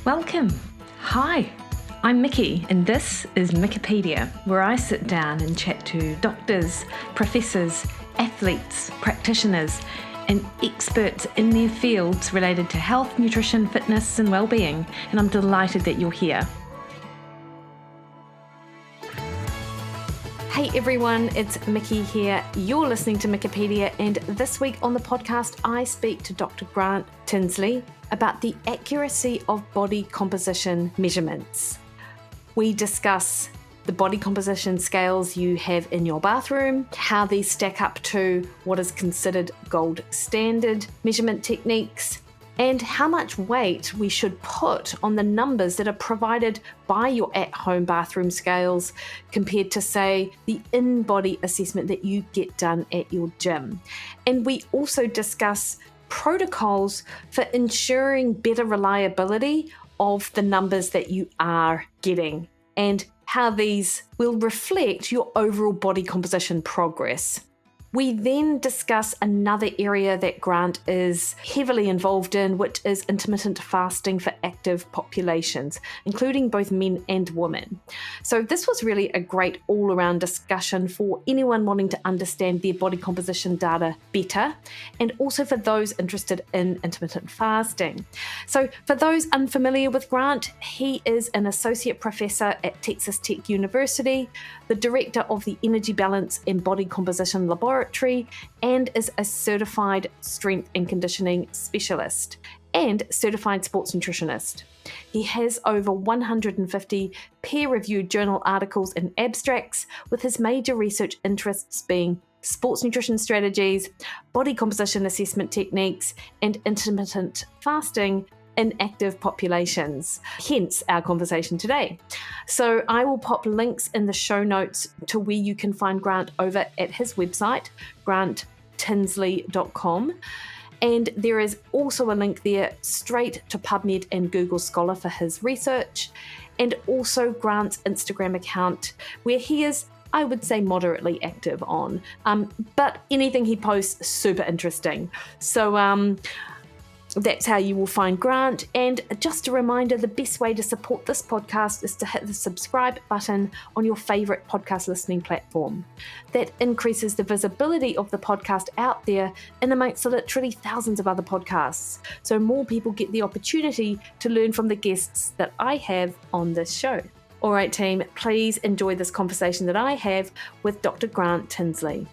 Welcome. Hi, I'm Mikki, and this is Mikkipedia, where I sit down and chat to doctors, professors, athletes, practitioners, and experts in their fields related to health, nutrition, fitness, and well-being. And I'm delighted that you're here. Hey everyone, it's Mikki here. You're listening to Mikkipedia, and this week on the podcast, I speak to Dr. Grant Tinsley about the accuracy of body composition measurements. We discuss the body composition scales you have in your bathroom, how these stack up to what is considered gold standard measurement techniques, and how much weight we should put on the numbers that are provided by your at-home bathroom scales compared to, say, the in-body assessment that you get done at your gym. And we also discuss protocols for ensuring better reliability of the numbers that you are getting and how these will reflect your overall body composition progress. We then discuss another area that Grant is heavily involved in, which is intermittent fasting for active populations, including both men and women. So this was really a great all-around discussion for anyone wanting to understand their body composition data better, and also for those interested in intermittent fasting. So for those unfamiliar with Grant, he is an associate professor at Texas Tech University, the director of the Energy Balance and Body Composition Laboratory, and is a certified strength and conditioning specialist and certified sports nutritionist. He has over 150 peer-reviewed journal articles and abstracts, with his major research interests being sports nutrition strategies, body composition assessment techniques, and intermittent fasting in active populations, hence our conversation today. So I will pop links in the show notes to where you can find Grant over at his website, granttinsley.com. And there is also a link there straight to PubMed and Google Scholar for his research, and also Grant's Instagram account, where he is, I would say, moderately active on. But anything he posts, super interesting. So that's how you will find Grant. And just a reminder, the best way to support this podcast is to hit the subscribe button on your favorite podcast listening platform. That increases the visibility of the podcast out there in amongst literally thousands of other podcasts, so more people get the opportunity to learn from the guests that I have on this show. All right, team, please enjoy this conversation that I have with Dr. Grant Tinsley.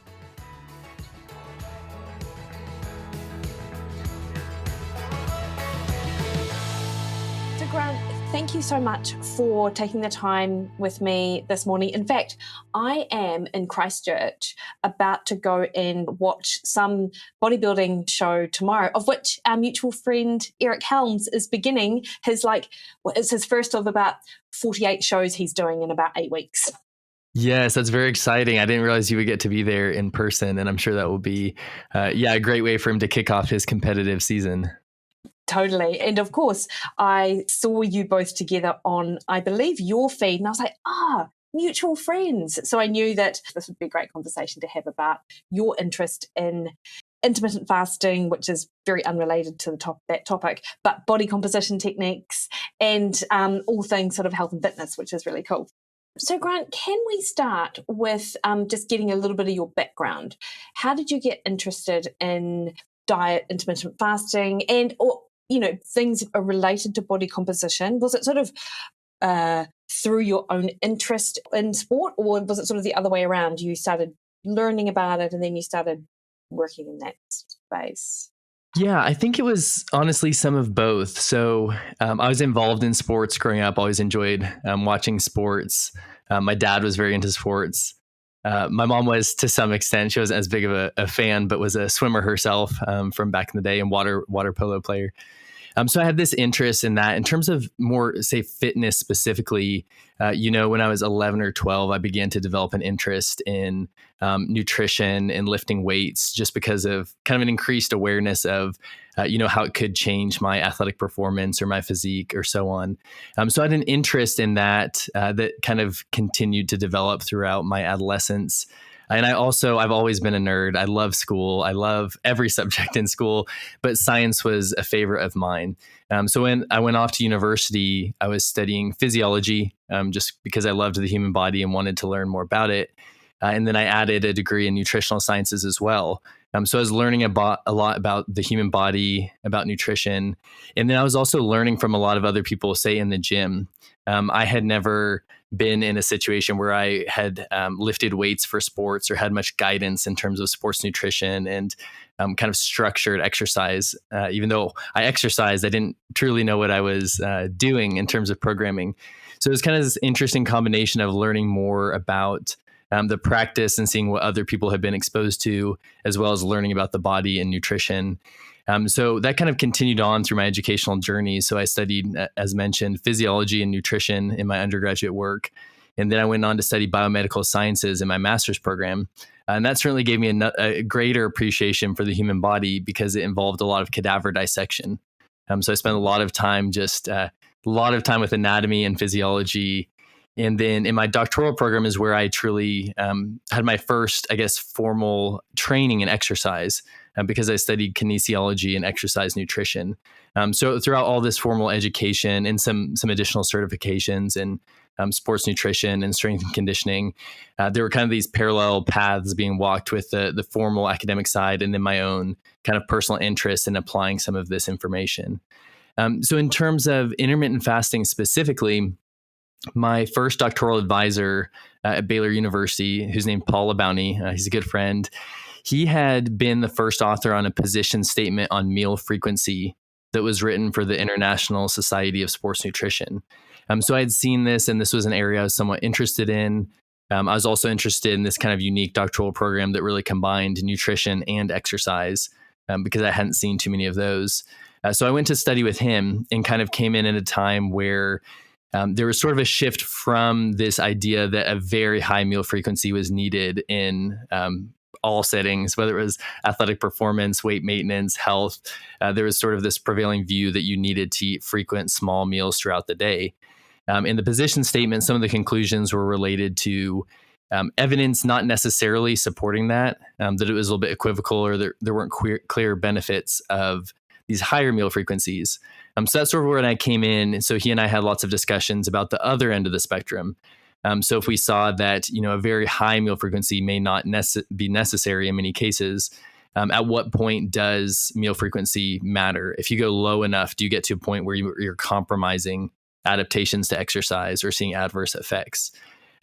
Grant, thank you so much for taking the time with me this morning. In fact, I am in Christchurch about to go and watch some bodybuilding show tomorrow, of which our mutual friend Eric Helms is beginning it's his first of about 48 shows he's doing in about 8 weeks. Yes, that's very exciting. I didn't realize you would get to be there in person, and I'm sure that will be a great way for him to kick off his competitive season. Totally. And of course, I saw you both together on, I believe, your feed, and I was like, mutual friends. So I knew that this would be a great conversation to have about your interest in intermittent fasting, which is very unrelated to that topic, but body composition techniques and all things sort of health and fitness, which is really cool. So Grant, can we start with just getting a little bit of your background? How did you get interested in diet, intermittent fasting, and things are related to body composition? Was it sort of through your own interest in sport, or was it sort of the other way around? You started learning about it and then you started working in that space? Yeah, I think it was honestly some of both. So I was involved in sports growing up, always enjoyed watching sports. My dad was very into sports. My mom was to some extent. She wasn't as big of a fan, but was a swimmer herself from back in the day and water polo player. So I had this interest in that. In terms of more, say, fitness specifically, when I was 11 or 12, I began to develop an interest in nutrition and lifting weights, just because of kind of an increased awareness of, how it could change my athletic performance or my physique or so on. So I had an interest in that that kind of continued to develop throughout my adolescence. And I've always been a nerd. I love school. I love every subject in school, but science was a favorite of mine. So when I went off to university, I was studying physiology, just because I loved the human body and wanted to learn more about it. And then I added a degree in nutritional sciences as well. So I was learning a lot about the human body, about nutrition. And then I was also learning from a lot of other people, say in the gym. I had never been in a situation where I had lifted weights for sports or had much guidance in terms of sports nutrition and kind of structured exercise. Even though I exercised, I didn't truly know what I was doing in terms of programming. So it was kind of this interesting combination of learning more about the practice and seeing what other people have been exposed to, as well as learning about the body and nutrition. So that kind of continued on through my educational journey. So I studied, as mentioned, physiology and nutrition in my undergraduate work. And then I went on to study biomedical sciences in my master's program. And that certainly gave me a greater appreciation for the human body because it involved a lot of cadaver dissection. So I spent a lot of time with anatomy and physiology. And then in my doctoral program is where I truly had my first, formal training in exercise because I studied kinesiology and exercise nutrition. So throughout all this formal education and some additional certifications in sports nutrition and strength and conditioning, there were kind of these parallel paths being walked with the formal academic side and then my own kind of personal interest in applying some of this information. So in terms of intermittent fasting specifically, my first doctoral advisor at Baylor University, who's named Paul LeBounty, he's a good friend. He had been the first author on a position statement on meal frequency that was written for the International Society of Sports Nutrition. So I had seen this, and this was an area I was somewhat interested in. I was also interested in this kind of unique doctoral program that really combined nutrition and exercise because I hadn't seen too many of those. So I went to study with him and kind of came in at a time where there was sort of a shift from this idea that a very high meal frequency was needed in all settings, whether it was athletic performance, weight maintenance, health. There was sort of this prevailing view that you needed to eat frequent small meals throughout the day. In the position statement, some of the conclusions were related to evidence not necessarily supporting that it was a little bit equivocal or there weren't clear benefits of these higher meal frequencies. So that's sort of when I came in. And so he and I had lots of discussions about the other end of the spectrum. So if we saw that, a very high meal frequency may not be necessary in many cases, at what point does meal frequency matter? If you go low enough, do you get to a point where you're compromising adaptations to exercise or seeing adverse effects?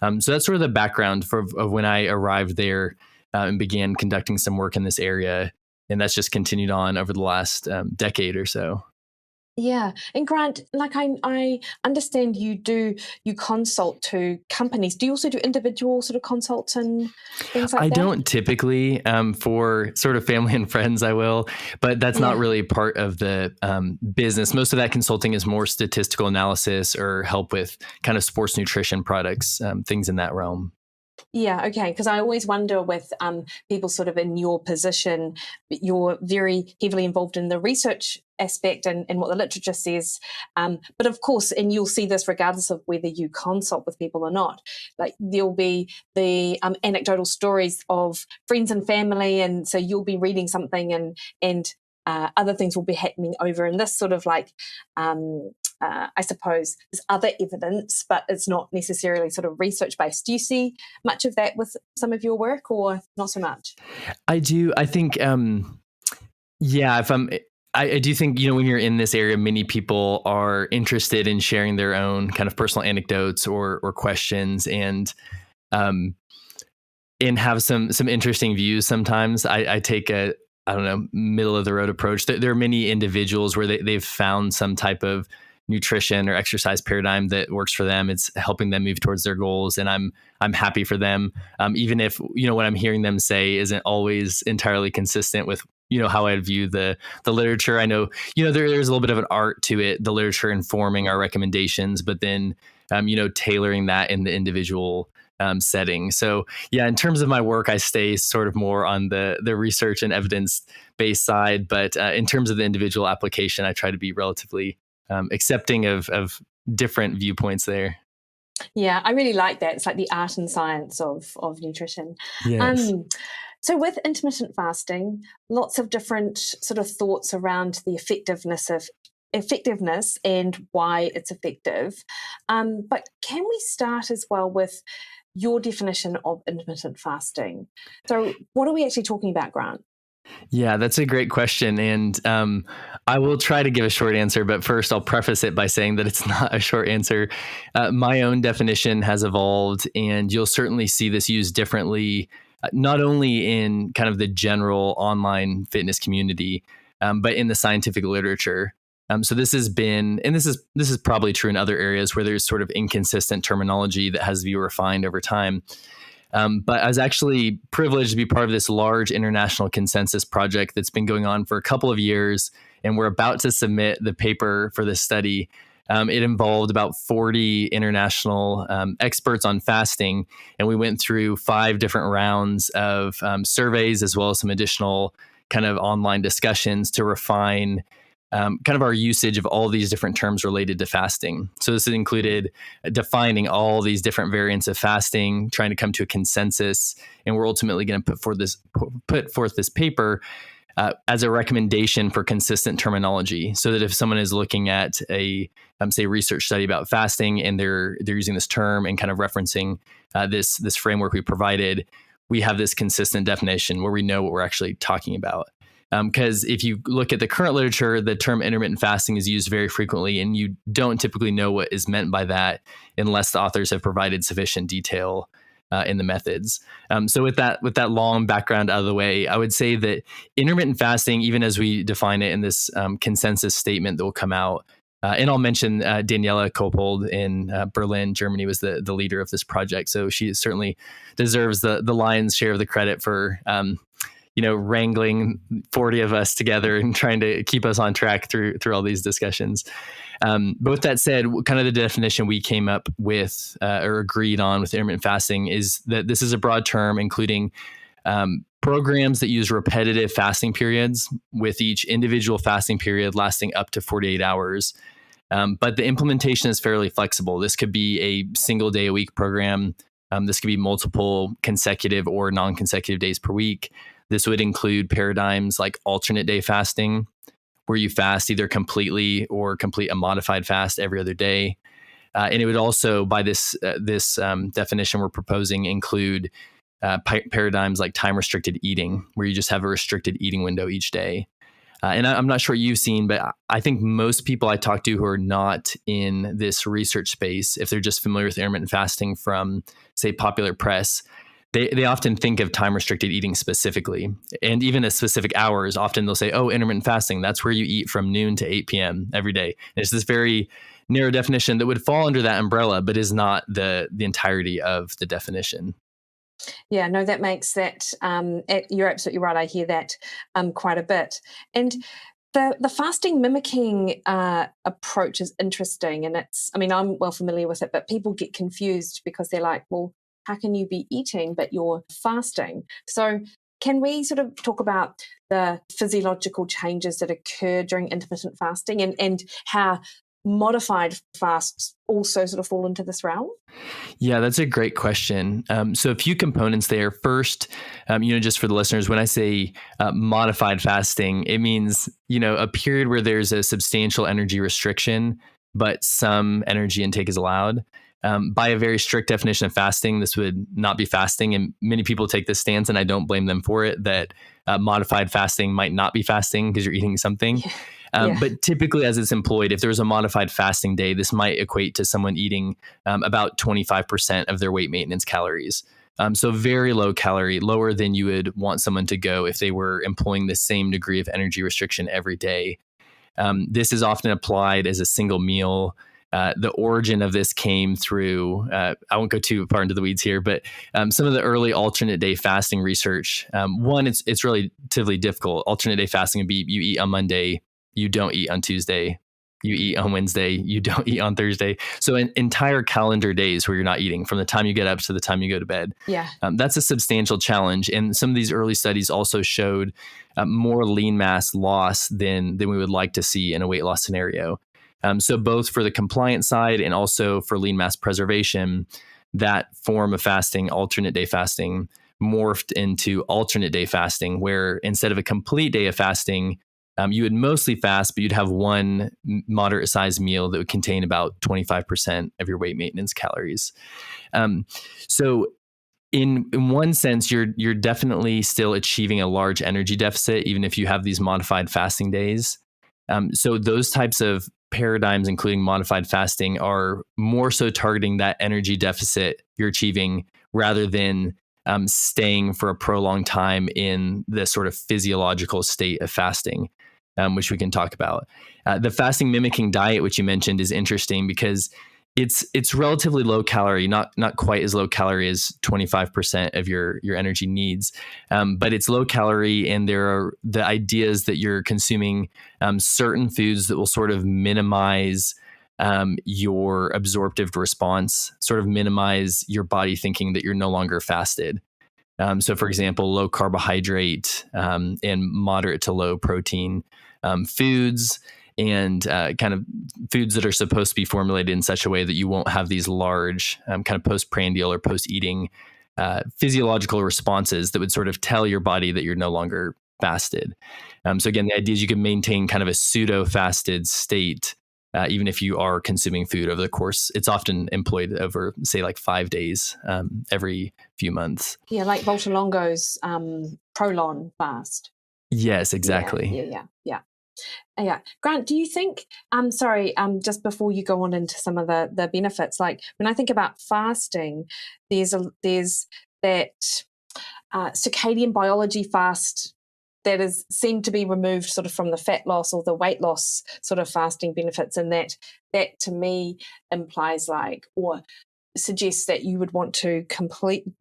So that's sort of the background of when I arrived there and began conducting some work in this area. And that's just continued on over the last decade or so. Yeah. And Grant, like I understand you consult to companies. Do you also do individual sort of consults and things like that? I don't typically. For sort of family and friends, I will, but that's not really part of the business. Most of that consulting is more statistical analysis or help with kind of sports nutrition products, things in that realm. Yeah, okay. Because I always wonder with people sort of in your position, you're very heavily involved in the research aspect and what the literature says. But of course, and you'll see this regardless of whether you consult with people or not, like there'll be the anecdotal stories of friends and family. And so you'll be reading something and other things will be happening over in this sort of like I suppose there's other evidence, but it's not necessarily sort of research-based. Do you see much of that with some of your work or not so much? I do. I think, I do think, when you're in this area, many people are interested in sharing their own kind of personal anecdotes or questions and have some interesting views. Sometimes I take a, middle of the road approach. There are many individuals where they've found some type of nutrition or exercise paradigm that works for them. It's helping them move towards their goals. And I'm happy for them. Even if, what I'm hearing them say isn't always entirely consistent with, how I view the literature. I know, there's a little bit of an art to it, the literature informing our recommendations, but then, tailoring that in the individual setting. So in terms of my work, I stay sort of more on the research and evidence-based side, but in terms of the individual application, I try to be relatively accepting of different viewpoints there. Yeah, I really like that. It's like the art and science of nutrition. Yes. So with intermittent fasting, lots of different sort of thoughts around the effectiveness and why it's effective. But can we start as well with your definition of intermittent fasting? So what are we actually talking about, Grant? Yeah, that's a great question. And I will try to give a short answer, but first I'll preface it by saying that it's not a short answer. My own definition has evolved, and you'll certainly see this used differently, not only in kind of the general online fitness community, but in the scientific literature. So this has been, and this is probably true in other areas where there's sort of inconsistent terminology that has to be refined over time. But I was actually privileged to be part of this large international consensus project that's been going on for a couple of years, and we're about to submit the paper for this study. It involved about 40 international experts on fasting, and we went through 5 different rounds of surveys as well as some additional kind of online discussions to refine kind of our usage of all these different terms related to fasting. So this included defining all these different variants of fasting, trying to come to a consensus, and we're ultimately going to put forth this paper as a recommendation for consistent terminology, so that if someone is looking at a say research study about fasting and they're using this term and kind of referencing this framework we provided, we have this consistent definition where we know what we're actually talking about. Because if you look at the current literature, the term intermittent fasting is used very frequently, and you don't typically know what is meant by that unless the authors have provided sufficient detail in the methods. So with that long background out of the way, I would say that intermittent fasting, even as we define it in this consensus statement that will come out, and I'll mention Daniela Kopold in Berlin, Germany, was the leader of this project. So she certainly deserves the lion's share of the credit for wrangling 40 of us together and trying to keep us on track through all these discussions. But with that said, kind of the definition we came up with or agreed on with intermittent fasting is that this is a broad term, including programs that use repetitive fasting periods, with each individual fasting period lasting up to 48 hours. But the implementation is fairly flexible. This could be a single day a week program. This could be multiple consecutive or non-consecutive days per week. This would include paradigms like alternate day fasting, where you fast either completely or complete a modified fast every other day. And it would also, by this definition we're proposing, include paradigms like time-restricted eating, where you just have a restricted eating window each day. And I'm not sure what you've seen, but I think most people I talk to who are not in this research space, if they're just familiar with intermittent fasting from, say, popular press, they often think of time-restricted eating specifically. And even at specific hours, often they'll say, oh, intermittent fasting, that's where you eat from noon to 8 p.m. every day. And it's this very narrow definition that would fall under that umbrella, but is not the entirety of the definition. Yeah, no, that makes that, you're absolutely right. I hear that quite a bit. And the fasting mimicking approach is interesting. And I'm well familiar with it, but people get confused because they're like, well, how can you be eating but you're fasting? So can we sort of talk about the physiological changes that occur during intermittent fasting and how modified fasts also sort of fall into this realm? Yeah, that's a great question. So a few components there. First, just for the listeners, when I say modified fasting, it means, a period where there's a substantial energy restriction, but some energy intake is allowed. By a very strict definition of fasting, this would not be fasting. And many people take this stance, and I don't blame them for it, that modified fasting might not be fasting because you're eating something. But typically, as it's employed, if there's a modified fasting day, this might equate to someone eating about 25% of their weight maintenance calories. So very low calorie, lower than you would want someone to go if they were employing the same degree of energy restriction every day. This is often applied as a single meal. The origin of this came through, I won't go too far into the weeds here, but some of the early alternate day fasting research. One, it's relatively difficult. Alternate day fasting would be you eat on Monday, you don't eat on Tuesday, you eat on Wednesday, you don't eat on Thursday. So an entire calendar days where you're not eating from the time you get up to the time you go to bed. Yeah. That's a substantial challenge. And some of these early studies also showed more lean mass loss than we would like to see in a weight loss scenario. So both for the compliance side and also for lean mass preservation, that form of fasting, alternate day fasting, morphed into alternate day fasting, where instead of a complete day of fasting, you would mostly fast, but you'd have one moderate sized meal that would contain about 25% of your weight maintenance calories. So in one sense, you're definitely still achieving a large energy deficit, even if you have these modified fasting days. So those types of paradigms, including modified fasting, are more so targeting that energy deficit you're achieving rather than staying for a prolonged time in the sort of physiological state of fasting, which we can talk about. The fasting mimicking diet, which you mentioned, is interesting because it's relatively low calorie, not quite as low calorie as 25% of your energy needs, but it's low calorie, and there are the ideas that you're consuming certain foods that will sort of minimize your absorptive response, sort of minimize your body thinking that you're no longer fasted. So, for example, low carbohydrate and moderate to low protein foods, and kind of foods that are supposed to be formulated in such a way that you won't have these large kind of postprandial or post-eating physiological responses that would sort of tell your body that you're no longer fasted. So again, the idea is you can maintain kind of a pseudo-fasted state even if you are consuming food over the course. It's often employed over, say, like 5 days every few months. Yeah, like Walter Longo's Prolon fast. Yes, exactly. Yeah. Grant, do you think, just before you go on into some of the benefits, like when I think about fasting, there's that circadian biology fast that is seemed to be removed sort of from the fat loss or the weight loss sort of fasting benefits, and that to me implies or suggests that you would want to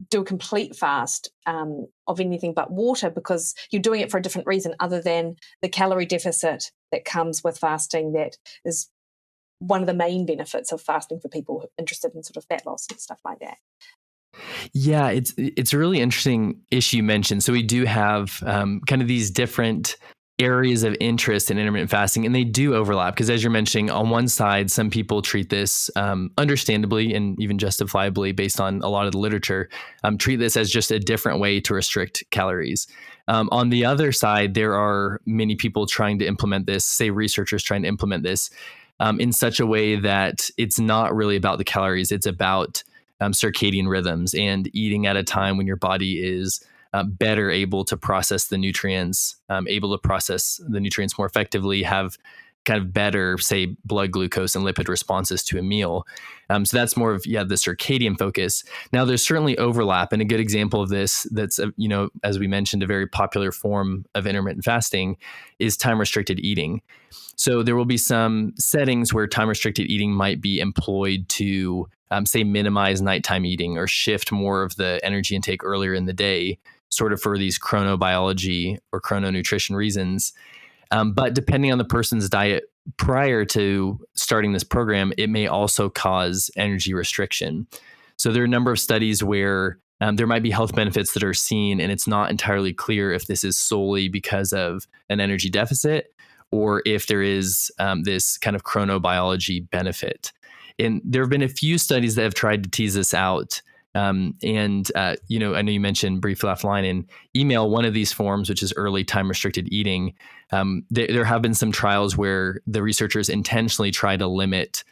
do a complete fast of anything but water, because you're doing it for a different reason other than the calorie deficit that comes with fasting. That is one of the main benefits of fasting for people interested in sort of fat loss and stuff like that. Yeah, it's a really interesting issue you mentioned. So we do have kind of these different areas of interest in intermittent fasting, and they do overlap because, as you're mentioning, on one side, some people treat this understandably and even justifiably based on a lot of the literature, treat this as just a different way to restrict calories. On the other side, there are many people trying to implement this, say researchers trying to implement this in such a way that it's not really about the calories, it's about circadian rhythms and eating at a time when your body is better able to process the nutrients, more effectively, have kind of better, say, blood glucose and lipid responses to a meal. So that's more of, the circadian focus. Now, there's certainly overlap, and a good example of this that's, as we mentioned, a very popular form of intermittent fasting is time-restricted eating. So there will be some settings where time-restricted eating might be employed to, say, minimize nighttime eating or shift more of the energy intake earlier in the day, sort of for these chronobiology or chrononutrition reasons. But depending on the person's diet prior to starting this program, it may also cause energy restriction. So there are a number of studies where there might be health benefits that are seen, and it's not entirely clear if this is solely because of an energy deficit or if there is this kind of chronobiology benefit. And there have been a few studies that have tried to tease this out. I know you mentioned briefly offline in email, one of these forms, which is early time-restricted eating. There have been some trials where the researchers intentionally try to limit,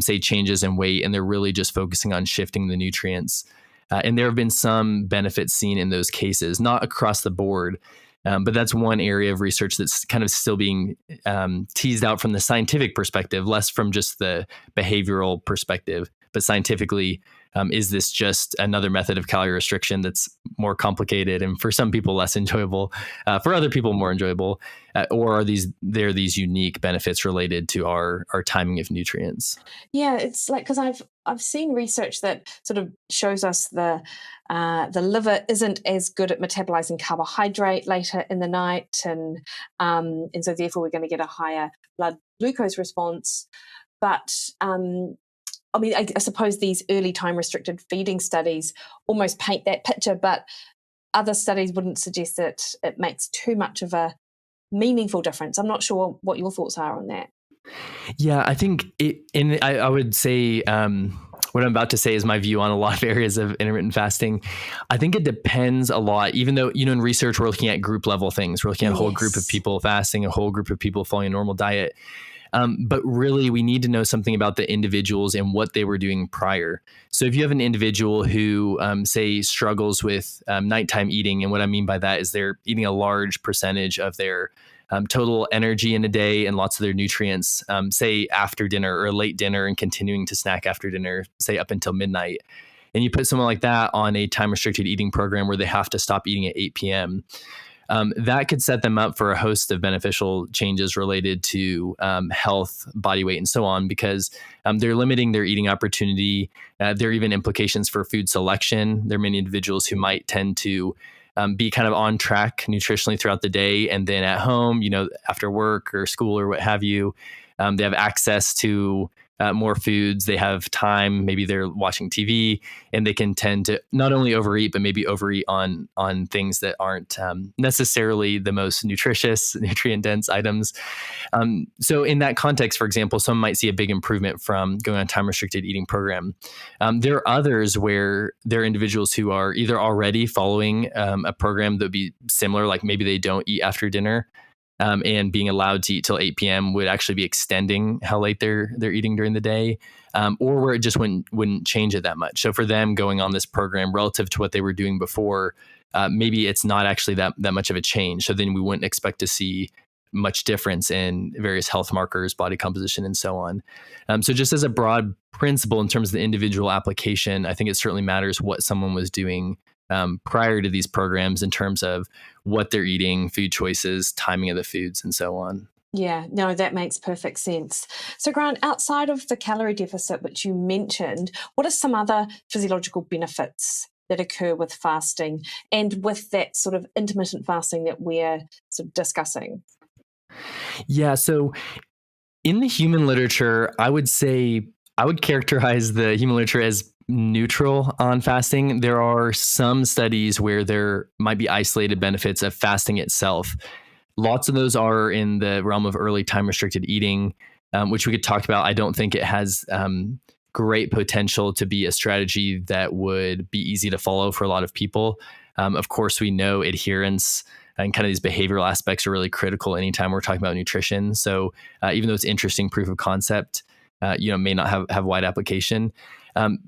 say, changes in weight, and they're really just focusing on shifting the nutrients. And there have been some benefits seen in those cases, not across the board. But that's one area of research that's kind of still being teased out from the scientific perspective, less from just the behavioral perspective. But scientifically, is this just another method of calorie restriction that's more complicated and for some people less enjoyable, for other people more enjoyable, or are there are these unique benefits related to our timing of nutrients? Yeah, it's like, because I've seen research that sort of shows us the liver isn't as good at metabolizing carbohydrate later in the night, and so therefore we're going to get a higher blood glucose response. But I suppose these early time restricted feeding studies almost paint that picture, but other studies wouldn't suggest that it makes too much of a meaningful difference. I'm not sure what your thoughts are on that. Yeah, I think I would say what I'm about to say is my view on a lot of areas of intermittent fasting. I think it depends a lot, even though, in research, we're looking at group level things. We're looking at a whole group of people fasting, a whole group of people following a normal diet. But really, we need to know something about the individuals and what they were doing prior. So if you have an individual who, say, struggles with nighttime eating, and what I mean by that is they're eating a large percentage of their total energy in a day and lots of their nutrients, say after dinner or late dinner and continuing to snack after dinner, say up until midnight. And you put someone like that on a time restricted eating program where they have to stop eating at 8 p.m. That could set them up for a host of beneficial changes related to health, body weight, and so on, because they're limiting their eating opportunity. There are even implications for food selection. There are many individuals who might tend to be kind of on track nutritionally throughout the day. And then at home, after work or school or what have you, they have access to more foods. They have time. Maybe they're watching TV, and they can tend to not only overeat, but maybe overeat on things that aren't necessarily the most nutritious, nutrient dense items. So in that context, for example, some might see a big improvement from going on a time restricted eating program. There are others where there are individuals who are either already following a program that would be similar, like maybe they don't eat after dinner. And being allowed to eat till 8 p.m. would actually be extending how late they're eating during the day, or where it just wouldn't change it that much. So for them, going on this program relative to what they were doing before, maybe it's not actually that much of a change. So then we wouldn't expect to see much difference in various health markers, body composition, and so on. So just as a broad principle in terms of the individual application, I think it certainly matters what someone was doing prior to these programs in terms of what they're eating, food choices, timing of the foods, and so on. Yeah, no, that makes perfect sense. So Grant, outside of the calorie deficit, which you mentioned, what are some other physiological benefits that occur with fasting and with that sort of intermittent fasting that we're sort of discussing? Yeah, so in the human literature, I would characterize the human literature as neutral on fasting. There are some studies where there might be isolated benefits of fasting itself. Lots of those are in the realm of early time restricted eating, which we could talk about. I don't think it has great potential to be a strategy that would be easy to follow for a lot of people. Of course, we know adherence and kind of these behavioral aspects are really critical anytime we're talking about nutrition. So even though it's interesting proof of concept, may not have wide application.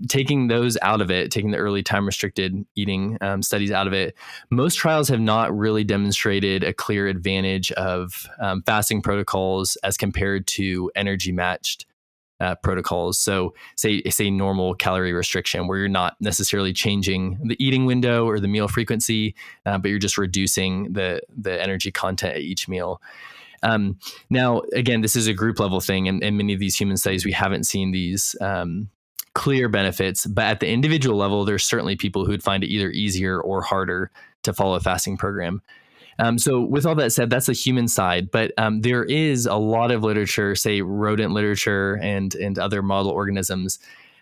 Taking those out of it, taking the early time restricted eating studies out of it, most trials have not really demonstrated a clear advantage of fasting protocols as compared to energy matched protocols. So say normal calorie restriction, where you're not necessarily changing the eating window or the meal frequency, but you're just reducing the energy content at each meal. Now, again, this is a group level thing, and in many of these human studies, we haven't seen these clear benefits. But at the individual level, there's certainly people who would find it either easier or harder to follow a fasting program. So with all that said, that's the human side. But there is a lot of literature, say rodent literature and other model organisms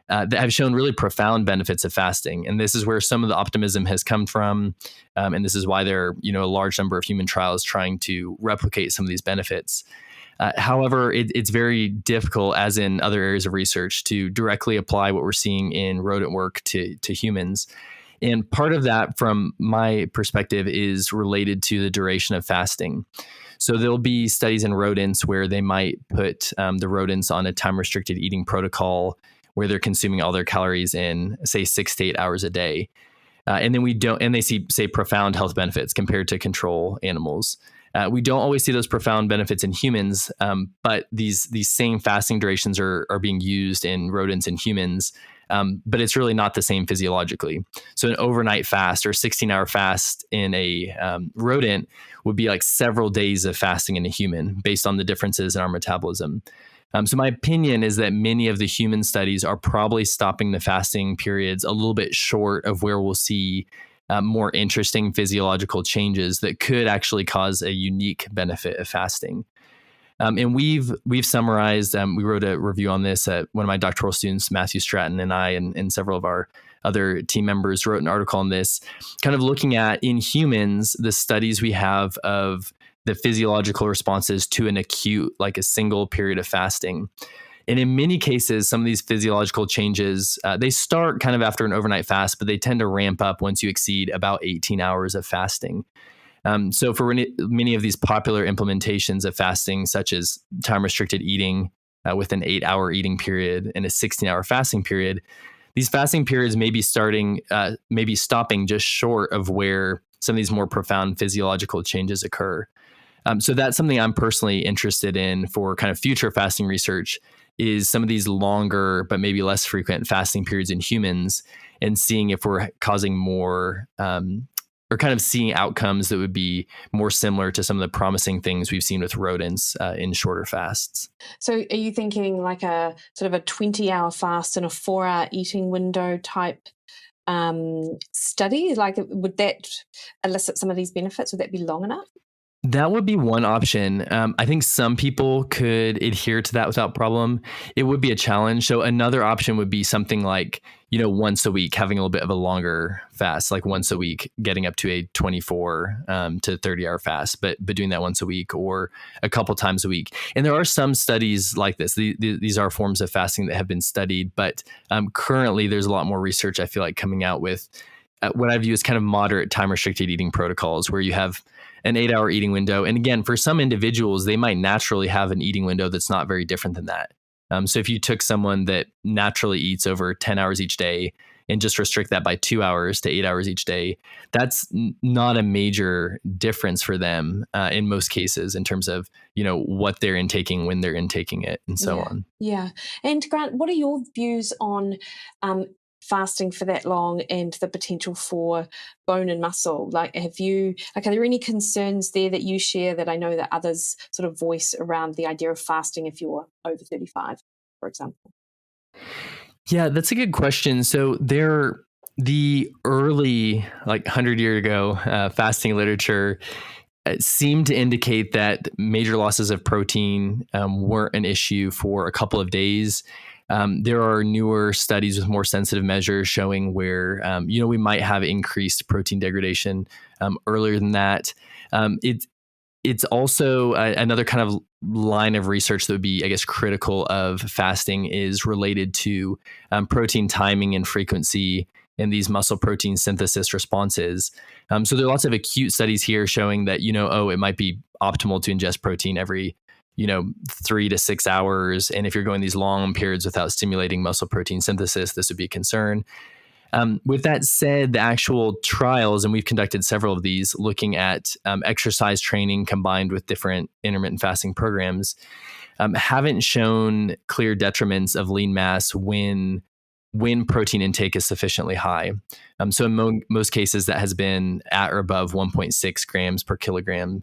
that have shown really profound benefits of fasting. And this is where some of the optimism has come from. And this is why there are a large number of human trials trying to replicate some of these benefits. However, it's very difficult, as in other areas of research, to directly apply what we're seeing in rodent work to humans. And part of that, from my perspective, is related to the duration of fasting. So there'll be studies in rodents where they might put the rodents on a time-restricted eating protocol where they're consuming all their calories in, say, 6 to 8 hours a day. And then they see, say, profound health benefits compared to control animals. We don't always see those profound benefits in humans, but these same fasting durations are being used in rodents and humans, but it's really not the same physiologically. So an overnight fast or 16-hour fast in a rodent would be like several days of fasting in a human based on the differences in our metabolism. So my opinion is that many of the human studies are probably stopping the fasting periods a little bit short of where we'll see more interesting physiological changes that could actually cause a unique benefit of fasting. And we've summarized, we wrote a review on this at one of my doctoral students, Matthew Stratton, and I and several of our other team members wrote an article on this, kind of looking at, in humans, the studies we have of the physiological responses to an acute, like a single period of fasting. And in many cases, some of these physiological changes, they start kind of after an overnight fast, but they tend to ramp up once you exceed about 18 hours of fasting. So for many of these popular implementations of fasting, such as time-restricted eating with an 8-hour eating period and a 16-hour fasting period, these fasting periods may be stopping just short of where some of these more profound physiological changes occur. So that's something I'm personally interested in for kind of future fasting research, is some of these longer but maybe less frequent fasting periods in humans, and seeing if we're causing more or kind of seeing outcomes that would be more similar to some of the promising things we've seen with rodents in shorter fasts. So are you thinking like a sort of a 20-hour fast and a 4-hour eating window type study? Like, would that elicit some of these benefits? Would that be long enough? That would be one option. I think some people could adhere to that without problem. It would be a challenge. So another option would be something like, once a week, having a little bit of a longer fast, like once a week, getting up to a 24 to 30-hour fast, but doing that once a week or a couple times a week. And there are some studies like this. These are forms of fasting that have been studied, but currently there's a lot more research, I feel like, coming out with what I view as kind of moderate time-restricted eating protocols, where you have an 8-hour eating window. And again, for some individuals, they might naturally have an eating window that's not very different than that. So if you took someone that naturally eats over 10 hours each day and just restrict that by 2 hours to 8 hours each day, that's not a major difference for them in most cases in terms of, what they're intaking, when they're intaking it, and so on. Yeah. And Grant, what are your views on fasting for that long and the potential for bone and muscle? Are there any concerns there that you share that I know that others sort of voice around the idea of fasting if you're over 35, for example? Yeah, that's a good question. So the early, 100 years ago, fasting literature seemed to indicate that major losses of protein weren't an issue for a couple of days. There are newer studies with more sensitive measures showing where, we might have increased protein degradation earlier than that. It's also another kind of line of research that would be, I guess, critical of fasting is related to protein timing and frequency in these muscle protein synthesis responses. So there are lots of acute studies here showing that, it might be optimal to ingest protein every 3 to 6 hours. And if you're going these long periods without stimulating muscle protein synthesis, this would be a concern. With that said, the actual trials, and we've conducted several of these looking at exercise training combined with different intermittent fasting programs, haven't shown clear detriments of lean mass when protein intake is sufficiently high. So in most cases, that has been at or above 1.6 grams per kilogram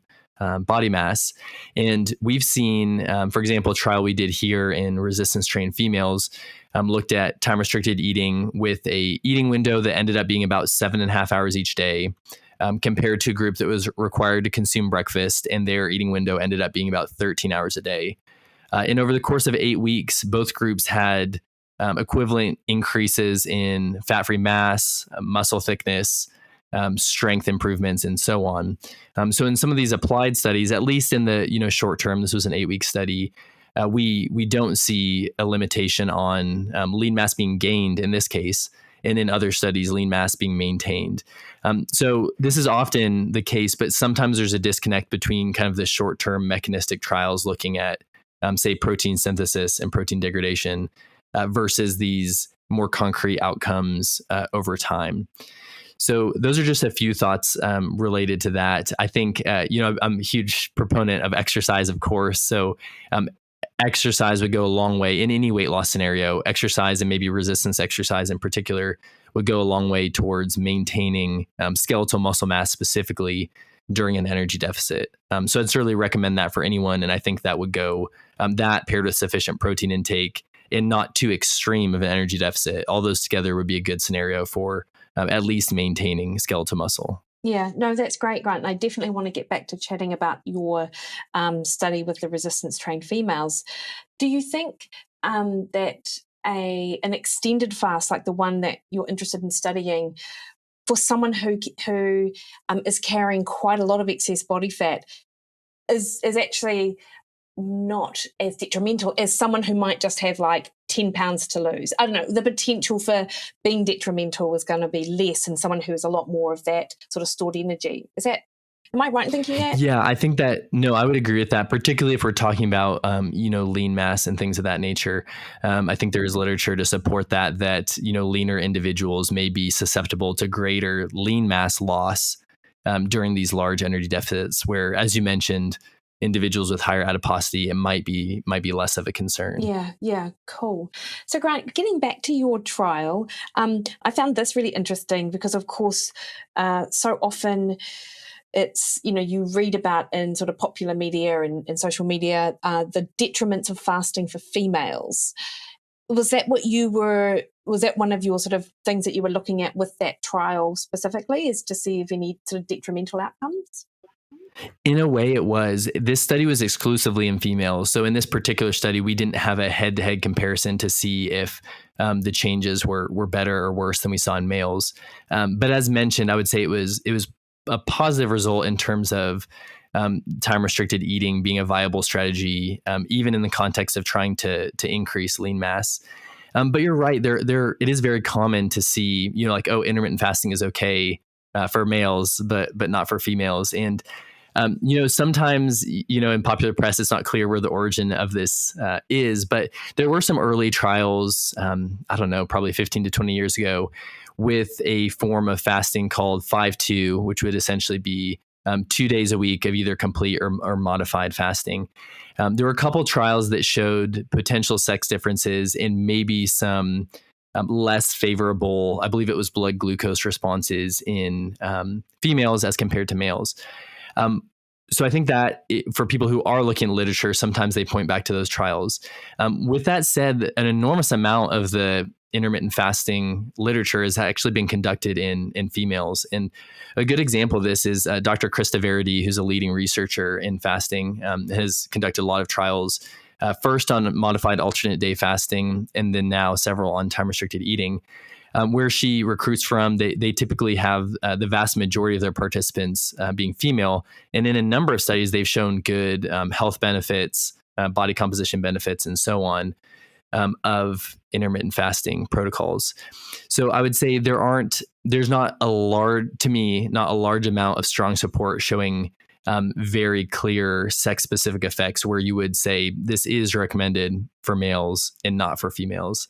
body mass. And we've seen, for example, a trial we did here in resistance trained females, looked at time restricted eating with a eating window that ended up being about 7.5 hours each day, compared to a group that was required to consume breakfast, and their eating window ended up being about 13 hours a day. And over the course of 8 weeks, both groups had equivalent increases in fat-free mass, muscle thickness, strength improvements, and so on. So in some of these applied studies, at least in the short term, this was an 8-week study, we don't see a limitation on lean mass being gained in this case, and in other studies, lean mass being maintained. So this is often the case, but sometimes there's a disconnect between kind of the short-term mechanistic trials looking at, say, protein synthesis and protein degradation versus these more concrete outcomes over time. So those are just a few thoughts related to that. I think, I'm a huge proponent of exercise, of course. So exercise would go a long way in any weight loss scenario. Exercise, and maybe resistance exercise in particular, would go a long way towards maintaining skeletal muscle mass specifically during an energy deficit. So I'd certainly recommend that for anyone. And I think that would go, that paired with sufficient protein intake and not too extreme of an energy deficit, all those together would be a good scenario for at least maintaining skeletal muscle. Yeah, no, that's great, Grant. And I definitely want to get back to chatting about your study with the resistance trained females. Do you think that an extended fast, like the one that you're interested in studying, for someone who is carrying quite a lot of excess body fat, is actually not as detrimental as someone who might just have like 10 pounds to lose. I don't know, the potential for being detrimental is going to be less than someone who has a lot more of that sort of stored energy. Am I right in thinking that? Yeah, I think that, no, I would agree with that, particularly if we're talking about, lean mass and things of that nature. I think there is literature to support that, leaner individuals may be susceptible to greater lean mass loss during these large energy deficits, where, as you mentioned, individuals with higher adiposity, it might be less of a concern. Yeah, cool. So Grant, getting back to your trial, I found this really interesting because, of course, so often it's, you read about in sort of popular media and social media, the detriments of fasting for females. Was that one of your sort of things that you were looking at with that trial specifically, is to see if any sort of detrimental outcomes? In a way, it was. This study was exclusively in females. So in this particular study, we didn't have a head-to-head comparison to see if the changes were better or worse than we saw in males. But as mentioned, I would say it was a positive result in terms of time-restricted eating being a viable strategy, even in the context of trying to increase lean mass. But you're right. It is very common to see, intermittent fasting is okay for males, but not for females. And sometimes, in popular press, it's not clear where the origin of this is, but there were some early trials, I don't know, probably 15 to 20 years ago, with a form of fasting called 5-2, which would essentially be 2 days a week of either complete or modified fasting. There were a couple trials that showed potential sex differences in maybe some less favorable, I believe it was blood glucose responses in females as compared to males. So I think that for people who are looking at literature, sometimes they point back to those trials. With that said, an enormous amount of the intermittent fasting literature has actually been conducted in females. And a good example of this is Dr. Krista Verity, who's a leading researcher in fasting, has conducted a lot of trials, first on modified alternate day fasting, and then now several on time-restricted eating. Where she recruits from, they typically have the vast majority of their participants being female. And in a number of studies, they've shown good health benefits, body composition benefits, and so on of intermittent fasting protocols. So I would say there's not a large amount of strong support showing very clear sex-specific effects where you would say this is recommended for males and not for females.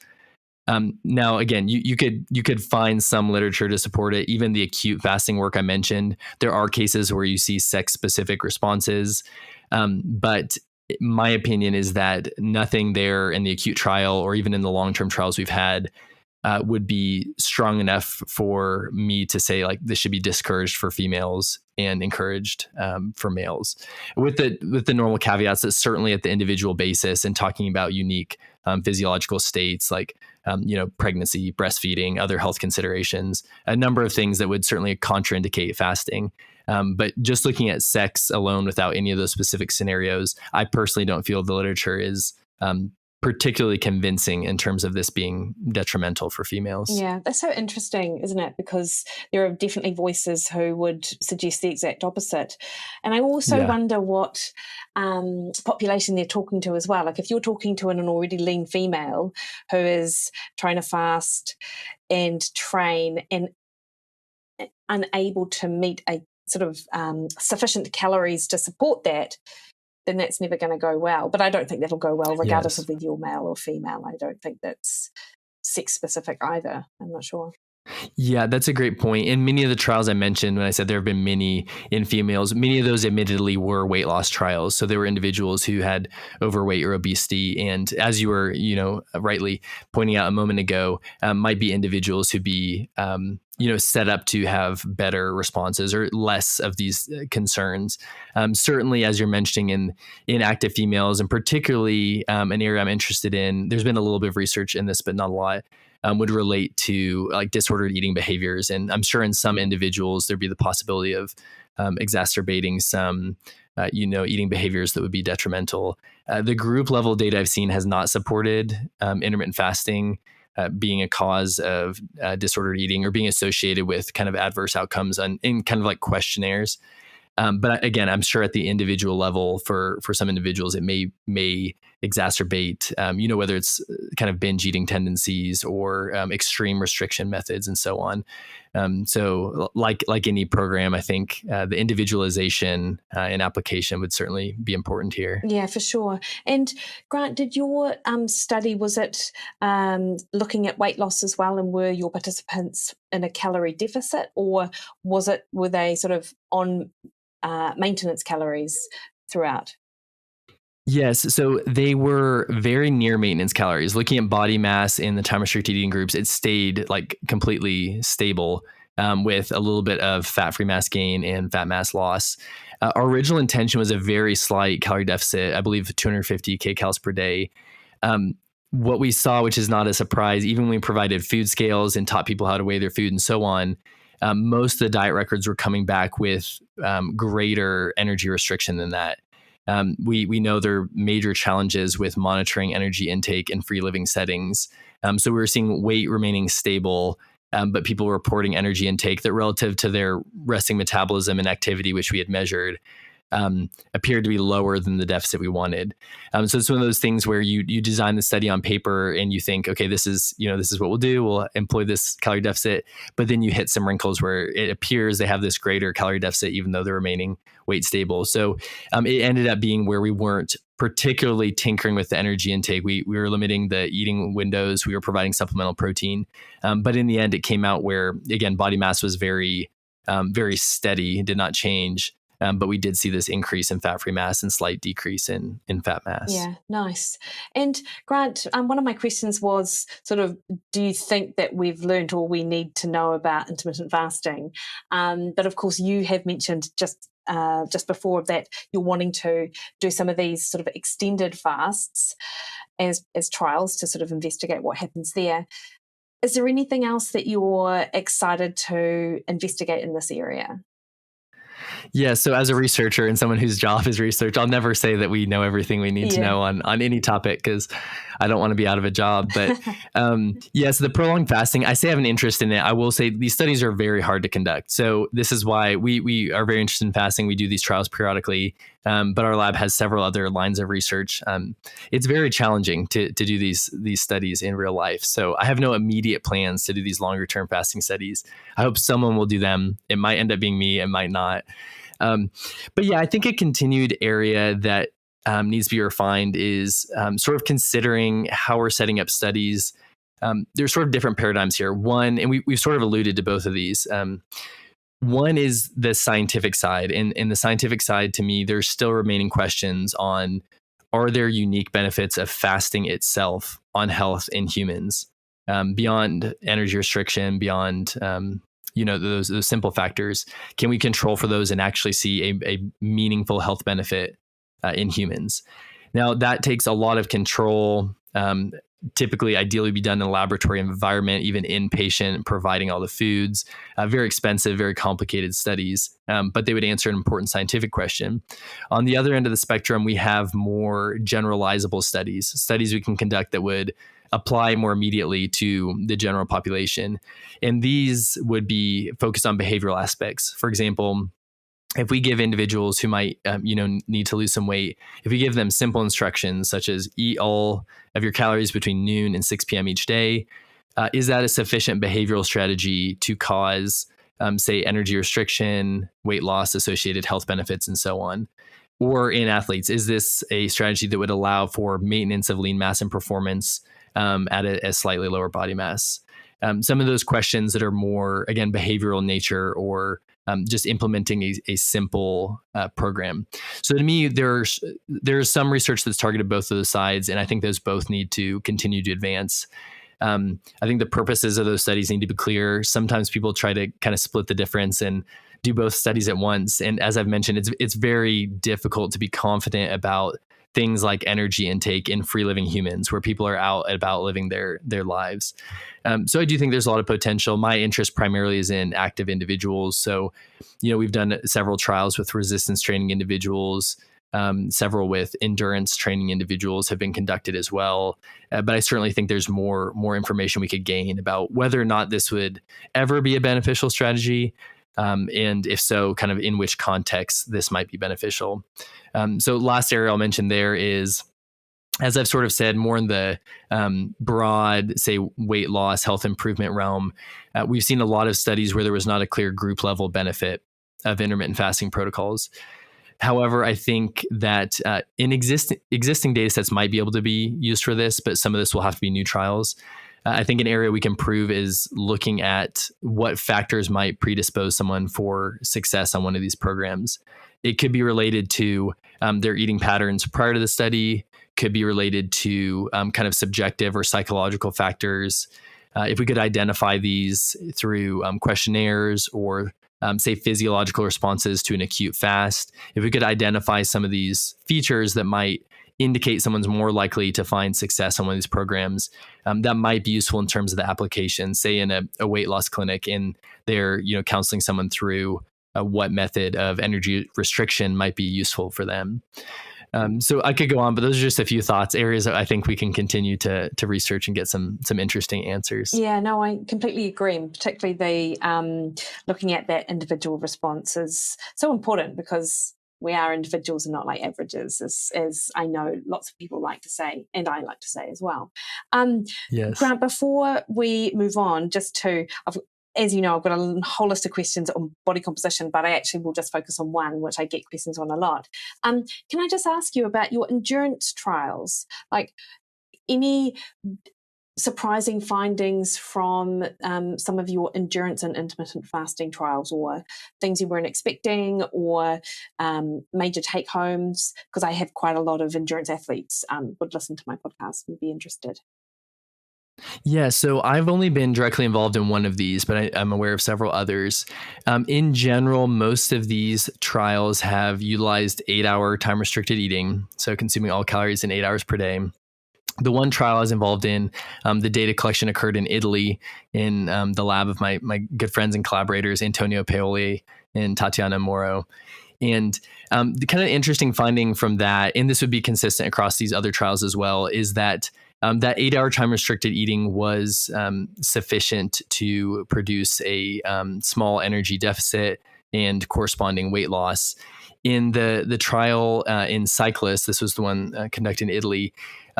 Now, again, you could find some literature to support it. Even the acute fasting work I mentioned, there are cases where you see sex-specific responses. But my opinion is that nothing there in the acute trial or even in the long-term trials we've had would be strong enough for me to say like this should be discouraged for females and encouraged for males. With the normal caveats that certainly at the individual basis and talking about unique physiological states like pregnancy, breastfeeding, other health considerations, a number of things that would certainly contraindicate fasting. But just looking at sex alone without any of those specific scenarios, I personally don't feel the literature is particularly convincing in terms of this being detrimental for females. Yeah, that's so interesting, isn't it? Because there are definitely voices who would suggest the exact opposite. And I also wonder what population they're talking to as well. Like if you're talking to an already lean female who is trying to fast and train and unable to meet a sort of sufficient calories to support that, then that's never going to go well. But I don't think that'll go well regardless of whether you're male or female. I don't think that's sex specific either. I'm not sure. Yeah, that's a great point. In many of the trials I mentioned, when I said there have been many in females, many of those admittedly were weight loss trials. So there were individuals who had overweight or obesity. And as you were, rightly pointing out a moment ago, might be individuals who be, set up to have better responses or less of these concerns. Certainly, as you're mentioning in active females, and particularly an area I'm interested in, there's been a little bit of research in this, but not a lot. Would relate to like disordered eating behaviors. And I'm sure in some individuals, there'd be the possibility of exacerbating some, eating behaviors that would be detrimental. The group level data I've seen has not supported intermittent fasting being a cause of disordered eating or being associated with kind of adverse outcomes in kind of like questionnaires. But again, I'm sure at the individual level, for some individuals, it may exacerbate, whether it's kind of binge eating tendencies or extreme restriction methods and so on. So like any program, I think the individualization and application would certainly be important here. Yeah, for sure. And Grant, did your study, was it looking at weight loss as well? And were your participants in a calorie deficit, or were they sort of on maintenance calories throughout? Yes. So they were very near maintenance calories. Looking at body mass in the time restricted eating groups, it stayed like completely stable with a little bit of fat-free mass gain and fat mass loss. Our original intention was a very slight calorie deficit, I believe 250 kcals per day. What we saw, which is not a surprise, even when we provided food scales and taught people how to weigh their food and so on, most of the diet records were coming back with greater energy restriction than that. We know there are major challenges with monitoring energy intake in free living settings. So we were seeing weight remaining stable, but people were reporting energy intake that relative to their resting metabolism and activity, which we had measured, appeared to be lower than the deficit we wanted. So it's one of those things where you design the study on paper and you think, okay, this is what we'll do. We'll employ this calorie deficit, but then you hit some wrinkles where it appears they have this greater calorie deficit, even though they're remaining weight stable. So it ended up being where we weren't particularly tinkering with the energy intake. We were limiting the eating windows. We were providing supplemental protein. But in the end, it came out where, again, body mass was very, very steady, did not change. But we did see this increase in fat-free mass and slight decrease in fat mass. Yeah, nice. And Grant, one of my questions was sort of, do you think that we've learned or we need to know about intermittent fasting? But of course, you have mentioned just before that you're wanting to do some of these sort of extended fasts as trials to sort of investigate what happens there. Is there anything else that you're excited to investigate in this area? Yeah. So as a researcher and someone whose job is research, I'll never say that we know everything we need to know on any topic, because I don't want to be out of a job. But so the prolonged fasting, I say I have an interest in it. I will say these studies are very hard to conduct. So this is why we are very interested in fasting. We do these trials periodically, but our lab has several other lines of research. It's very challenging to do these studies in real life. So I have no immediate plans to do these longer term fasting studies. I hope someone will do them. It might end up being me. It might not. But yeah, I think a continued area that needs to be refined is sort of considering how we're setting up studies. There's sort of different paradigms here. One, and we've sort of alluded to both of these. One is the scientific side. And the scientific side, to me, there's still remaining questions on, are there unique benefits of fasting itself on health in humans, beyond energy restriction, beyond those simple factors? Can we control for those and actually see a meaningful health benefit in humans? Now, that takes a lot of control, typically ideally be done in a laboratory environment, even inpatient, providing all the foods, very expensive, very complicated studies, but they would answer an important scientific question. On the other end of the spectrum, we have more generalizable studies we can conduct that would apply more immediately to the general population. And these would be focused on behavioral aspects. For example, if we give individuals who might, need to lose some weight, if we give them simple instructions such as eat all of your calories between noon and 6 p.m. each day, is that a sufficient behavioral strategy to cause, say, energy restriction, weight loss, associated health benefits, and so on? Or in athletes, is this a strategy that would allow for maintenance of lean mass and performance at a slightly lower body mass? Some of those questions that are more, again, behavioral in nature, or just implementing a simple program. So to me, there's some research that's targeted both of those sides, and I think those both need to continue to advance. I think the purposes of those studies need to be clear. Sometimes people try to kind of split the difference and do both studies at once. And as I've mentioned, it's very difficult to be confident about things like energy intake in free living humans, where people are out and about living their lives. So I do think there's a lot of potential. My interest primarily is in active individuals. So, we've done several trials with resistance training individuals. Several with endurance training individuals have been conducted as well. But I certainly think there's more information we could gain about whether or not this would ever be a beneficial strategy. And if so, kind of in which context this might be beneficial. So last area I'll mention there is, as I've sort of said, more in the broad, say, weight loss, health improvement realm. We've seen a lot of studies where there was not a clear group level benefit of intermittent fasting protocols. However, I think that in existing data sets might be able to be used for this, but some of this will have to be new trials. I think an area we can prove is looking at what factors might predispose someone for success on one of these programs. It could be related to their eating patterns prior to the study, could be related to kind of subjective or psychological factors. If we could identify these through questionnaires or say physiological responses to an acute fast, if we could identify some of these features that might indicate someone's more likely to find success on one of these programs, that might be useful in terms of the application, say in a weight loss clinic, and they're counseling someone through what method of energy restriction might be useful for them. So I could go on, but those are just a few thoughts, areas that I think we can continue to research and get some interesting answers. Yeah, no, I completely agree. And particularly the looking at that individual response is so important, because we are individuals and not like averages, as I know lots of people like to say, and I like to say as well. Yes. Grant, before we move on, as you know, I've got a whole list of questions on body composition, but I actually will just focus on one, which I get questions on a lot. Can I just ask you about your endurance trials? Like, any surprising findings from some of your endurance and intermittent fasting trials, or things you weren't expecting, or major take homes? Because I have quite a lot of endurance athletes would listen to my podcast and be interested. Yeah, so I've only been directly involved in one of these, but I'm aware of several others. In general, most of these trials have utilized 8-hour time-restricted eating, so consuming all calories in 8 hours per day. The one trial I was involved in, the data collection occurred in Italy in the lab of my good friends and collaborators, Antonio Paoli and Tatiana Moro. And the kind of interesting finding from that, and this would be consistent across these other trials as well, is that that 8-hour time restricted eating was sufficient to produce a small energy deficit and corresponding weight loss. In the trial in cyclists, this was the one conducted in Italy,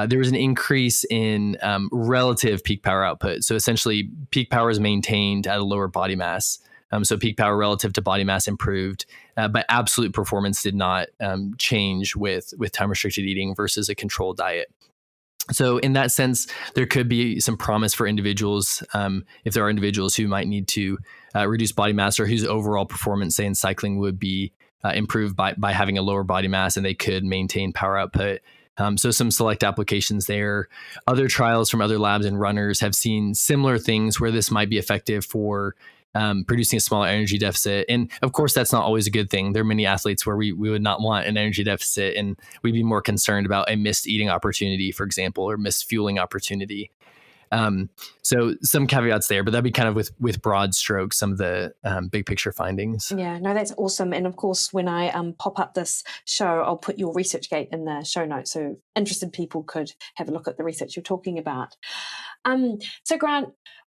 there was an increase in relative peak power output. So essentially, peak power is maintained at a lower body mass. So peak power relative to body mass improved, but absolute performance did not change with time-restricted eating versus a controlled diet. So in that sense, there could be some promise for individuals, if there are individuals who might need to reduce body mass, or whose overall performance, say in cycling, would be improved by having a lower body mass, and they could maintain power output. So some select applications there. Other trials from other labs and runners have seen similar things where this might be effective for producing a smaller energy deficit. And of course, that's not always a good thing. There are many athletes where we would not want an energy deficit, and we'd be more concerned about a missed eating opportunity, for example, or missed fueling opportunity. So some caveats there, but that'd be kind of with broad strokes, some of the big picture findings. Yeah, no, that's awesome. And of course, when I pop up this show, I'll put your ResearchGate in the show notes, so interested people could have a look at the research you're talking about. So Grant,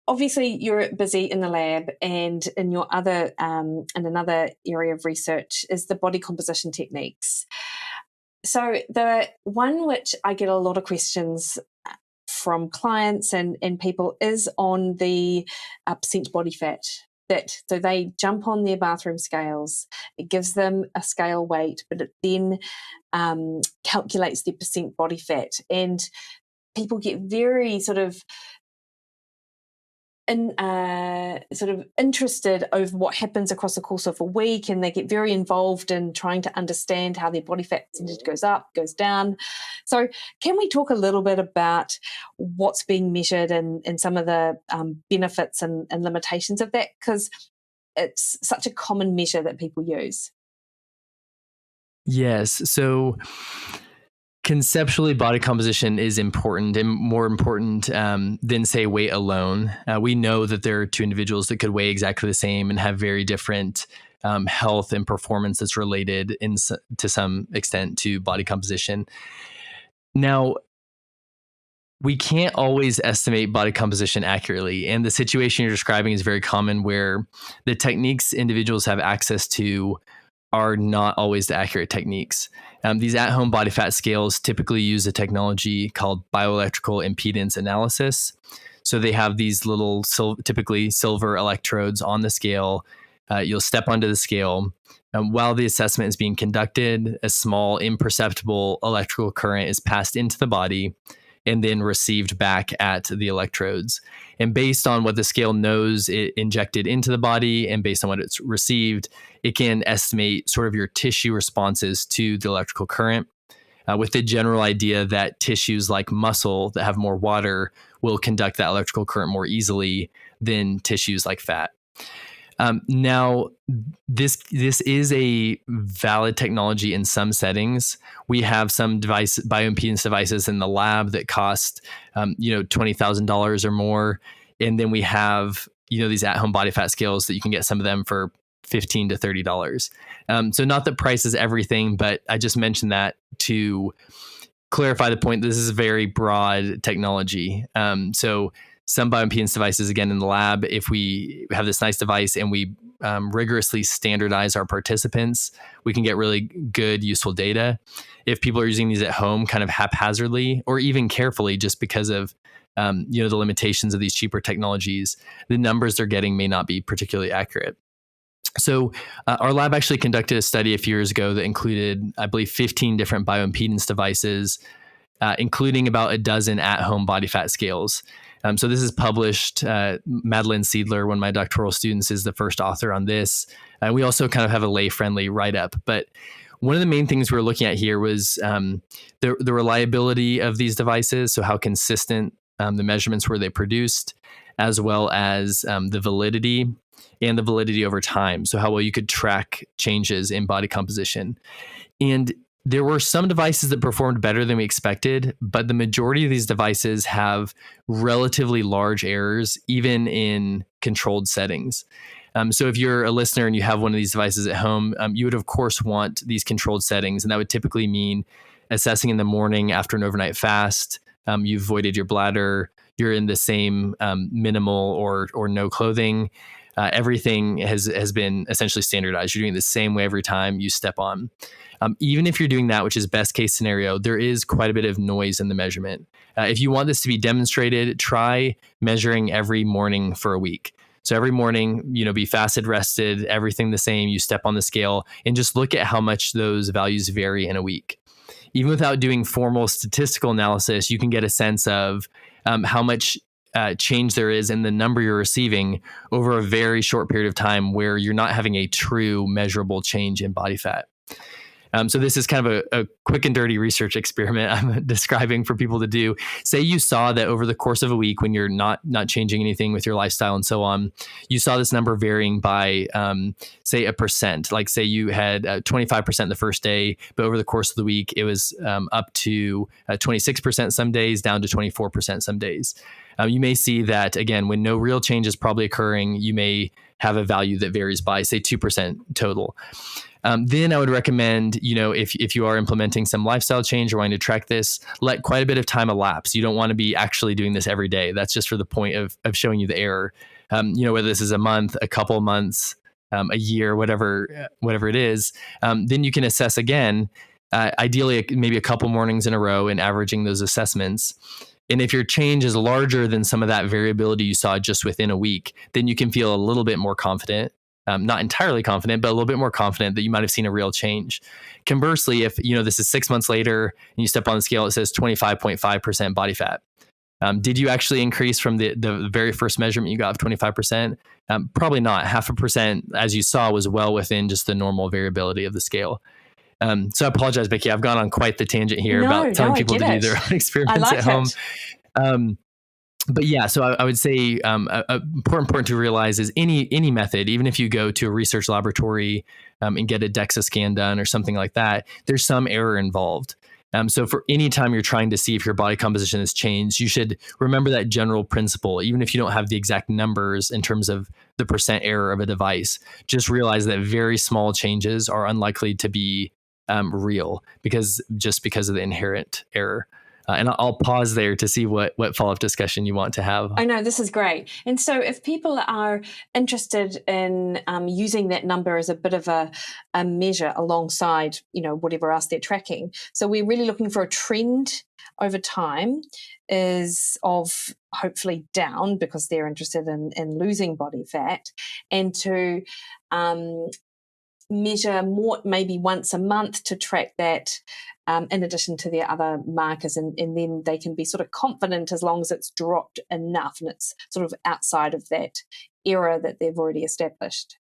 obviously you're busy in the lab, and in your other in another area of research is the body composition techniques. So the one which I get a lot of questions from clients and people is on the percent body fat. So they jump on their bathroom scales, it gives them a scale weight, but it then calculates their percent body fat, and people get very sort of interested over what happens across the course of a week, and they get very involved in trying to understand how their body fat percentage goes up, goes down. So can we talk a little bit about what's being measured and some of the benefits and limitations of that? Because it's such a common measure that people use. Yes. So conceptually, body composition is important, and more important than, say, weight alone. We know that there are two individuals that could weigh exactly the same and have very different health and performance that's related to some extent to body composition. Now, we can't always estimate body composition accurately. And the situation you're describing is very common, where the techniques individuals have access to are not always the accurate techniques. These at-home body fat scales typically use a technology called bioelectrical impedance analysis. So they have these little, typically silver electrodes on the scale. You'll step onto the scale. While the assessment is being conducted, a small imperceptible electrical current is passed into the body and then received back at the electrodes. And based on what the scale knows it injected into the body and based on what it's received, it can estimate sort of your tissue responses to the electrical current, with the general idea that tissues like muscle that have more water will conduct that electrical current more easily than tissues like fat. Now, this is a valid technology in some settings. We have some bioimpedance devices in the lab that cost, $20,000 or more, and then we have these at-home body fat scales that you can get some of them for $15 to $30. So not that price is everything, but I just mentioned that to clarify the point. This is a very broad technology. So some bioimpedance devices, again, in the lab, if we have this nice device and we rigorously standardize our participants, we can get really good, useful data. If people are using these at home kind of haphazardly or even carefully just because of the limitations of these cheaper technologies, the numbers they're getting may not be particularly accurate. So our lab actually conducted a study a few years ago that included, I believe, 15 different bioimpedance devices, including about a dozen at-home body fat scales. So this is published. Madeline Seidler, one of my doctoral students, is the first author on this. And we also kind of have a lay-friendly write-up. But one of the main things we're looking at here was the reliability of these devices, so how consistent the measurements were they produced, as well as the validity and the validity over time, so how well you could track changes in body composition. And there were some devices that performed better than we expected, but the majority of these devices have relatively large errors, even in controlled settings. So if you're a listener and you have one of these devices at home, you would, of course, want these controlled settings. And that would typically mean assessing in the morning after an overnight fast. You've voided your bladder. You're in the same minimal or no clothing. Everything has been essentially standardized. You're doing it the same way every time you step on. Even if you're doing that, which is best case scenario, there is quite a bit of noise in the measurement. If you want this to be demonstrated, try measuring every morning for a week. So every morning, be fasted, rested, everything the same. You step on the scale and just look at how much those values vary in a week. Even without doing formal statistical analysis, you can get a sense of how much change there is in the number you're receiving over a very short period of time where you're not having a true measurable change in body fat. So this is kind of a quick and dirty research experiment I'm describing for people to do. Say you saw that over the course of a week, when you're not changing anything with your lifestyle and so on, you saw this number varying by, say, a percent. Like say you had 25% the first day, but over the course of the week, it was up to 26% some days, down to 24% some days. You may see that, again, when no real change is probably occurring, you may have a value that varies by, say, 2% total. Then I would recommend, if you are implementing some lifestyle change or wanting to track this, let quite a bit of time elapse. You don't want to be actually doing this every day. That's just for the point of showing you the error. Whether this is a month, a couple months, a year, whatever it is, then you can assess again, ideally maybe a couple mornings in a row and averaging those assessments. And if your change is larger than some of that variability you saw just within a week, then you can feel a little bit more confident. Not entirely confident, but a little bit more confident that you might have seen a real change. Conversely, if this is 6 months later and you step on the scale, it says 25.5% body fat. Did you actually increase from the very first measurement you got of 25%? Probably not. 0.5%, as you saw, was well within just the normal variability of the scale. So I apologize, Mikki. I've gone on quite the tangent here about telling people to do their own experiments at home. But yeah, so I would say important to realize is any method, even if you go to a research laboratory and get a DEXA scan done or something like that, there's some error involved. So for any time you're trying to see if your body composition has changed, you should remember that general principle, even if you don't have the exact numbers in terms of the percent error of a device. Just realize that very small changes are unlikely to be real because of the inherent error. And I'll pause there to see what follow-up discussion you want to have. I know, this is great. And so if people are interested in using that number as a bit of a measure alongside, whatever else they're tracking, so we're really looking for a trend over time is of hopefully down because they're interested in losing body fat, and to measure more maybe once a month to track that in addition to their other markers, and then they can be sort of confident as long as it's dropped enough and it's sort of outside of that error that they've already established.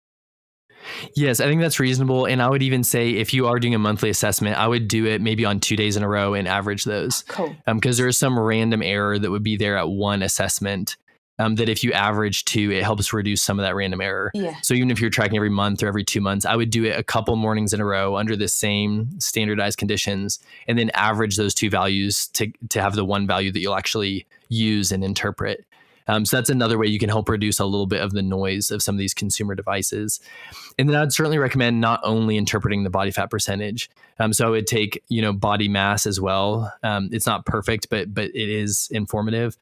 Yes, I think that's reasonable. And I would even say if you are doing a monthly assessment, I would do it maybe on 2 days in a row and average those. Cool. Because there is some random error that would be there at one assessment. That if you average 2, it helps reduce some of that random error. Yeah. So even if you're tracking every month or every 2 months, I would do it a couple mornings in a row under the same standardized conditions, and then average those 2 values to have the one value that you'll actually use and interpret. So that's another way you can help reduce a little bit of the noise of some of these consumer devices. And then I'd certainly recommend not only interpreting the body fat percentage. So I would take, body mass as well. It's not perfect, but it is informative.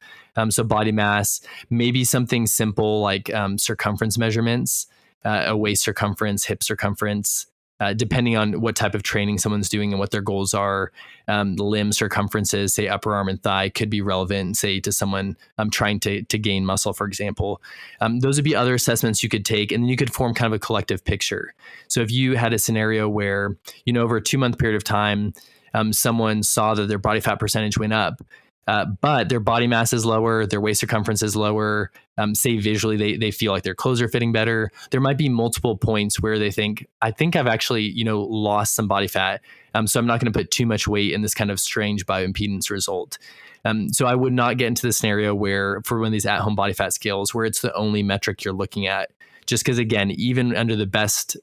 So body mass, maybe something simple like circumference measurements, a waist circumference, hip circumference, depending on what type of training someone's doing and what their goals are. Limb circumferences, say upper arm and thigh, could be relevant, say to someone trying to gain muscle, for example. Those would be other assessments you could take, and then you could form kind of a collective picture. So if you had a scenario where, over a 2-month period of time, someone saw that their body fat percentage went up, but their body mass is lower, their waist circumference is lower, say visually they feel like their clothes are fitting better. There might be multiple points where they think, I think I've actually, lost some body fat. So I'm not going to put too much weight in this kind of strange bioimpedance result. So I would not get into the scenario where for one of these at-home body fat scales where it's the only metric you're looking at. Just because, again, even under the best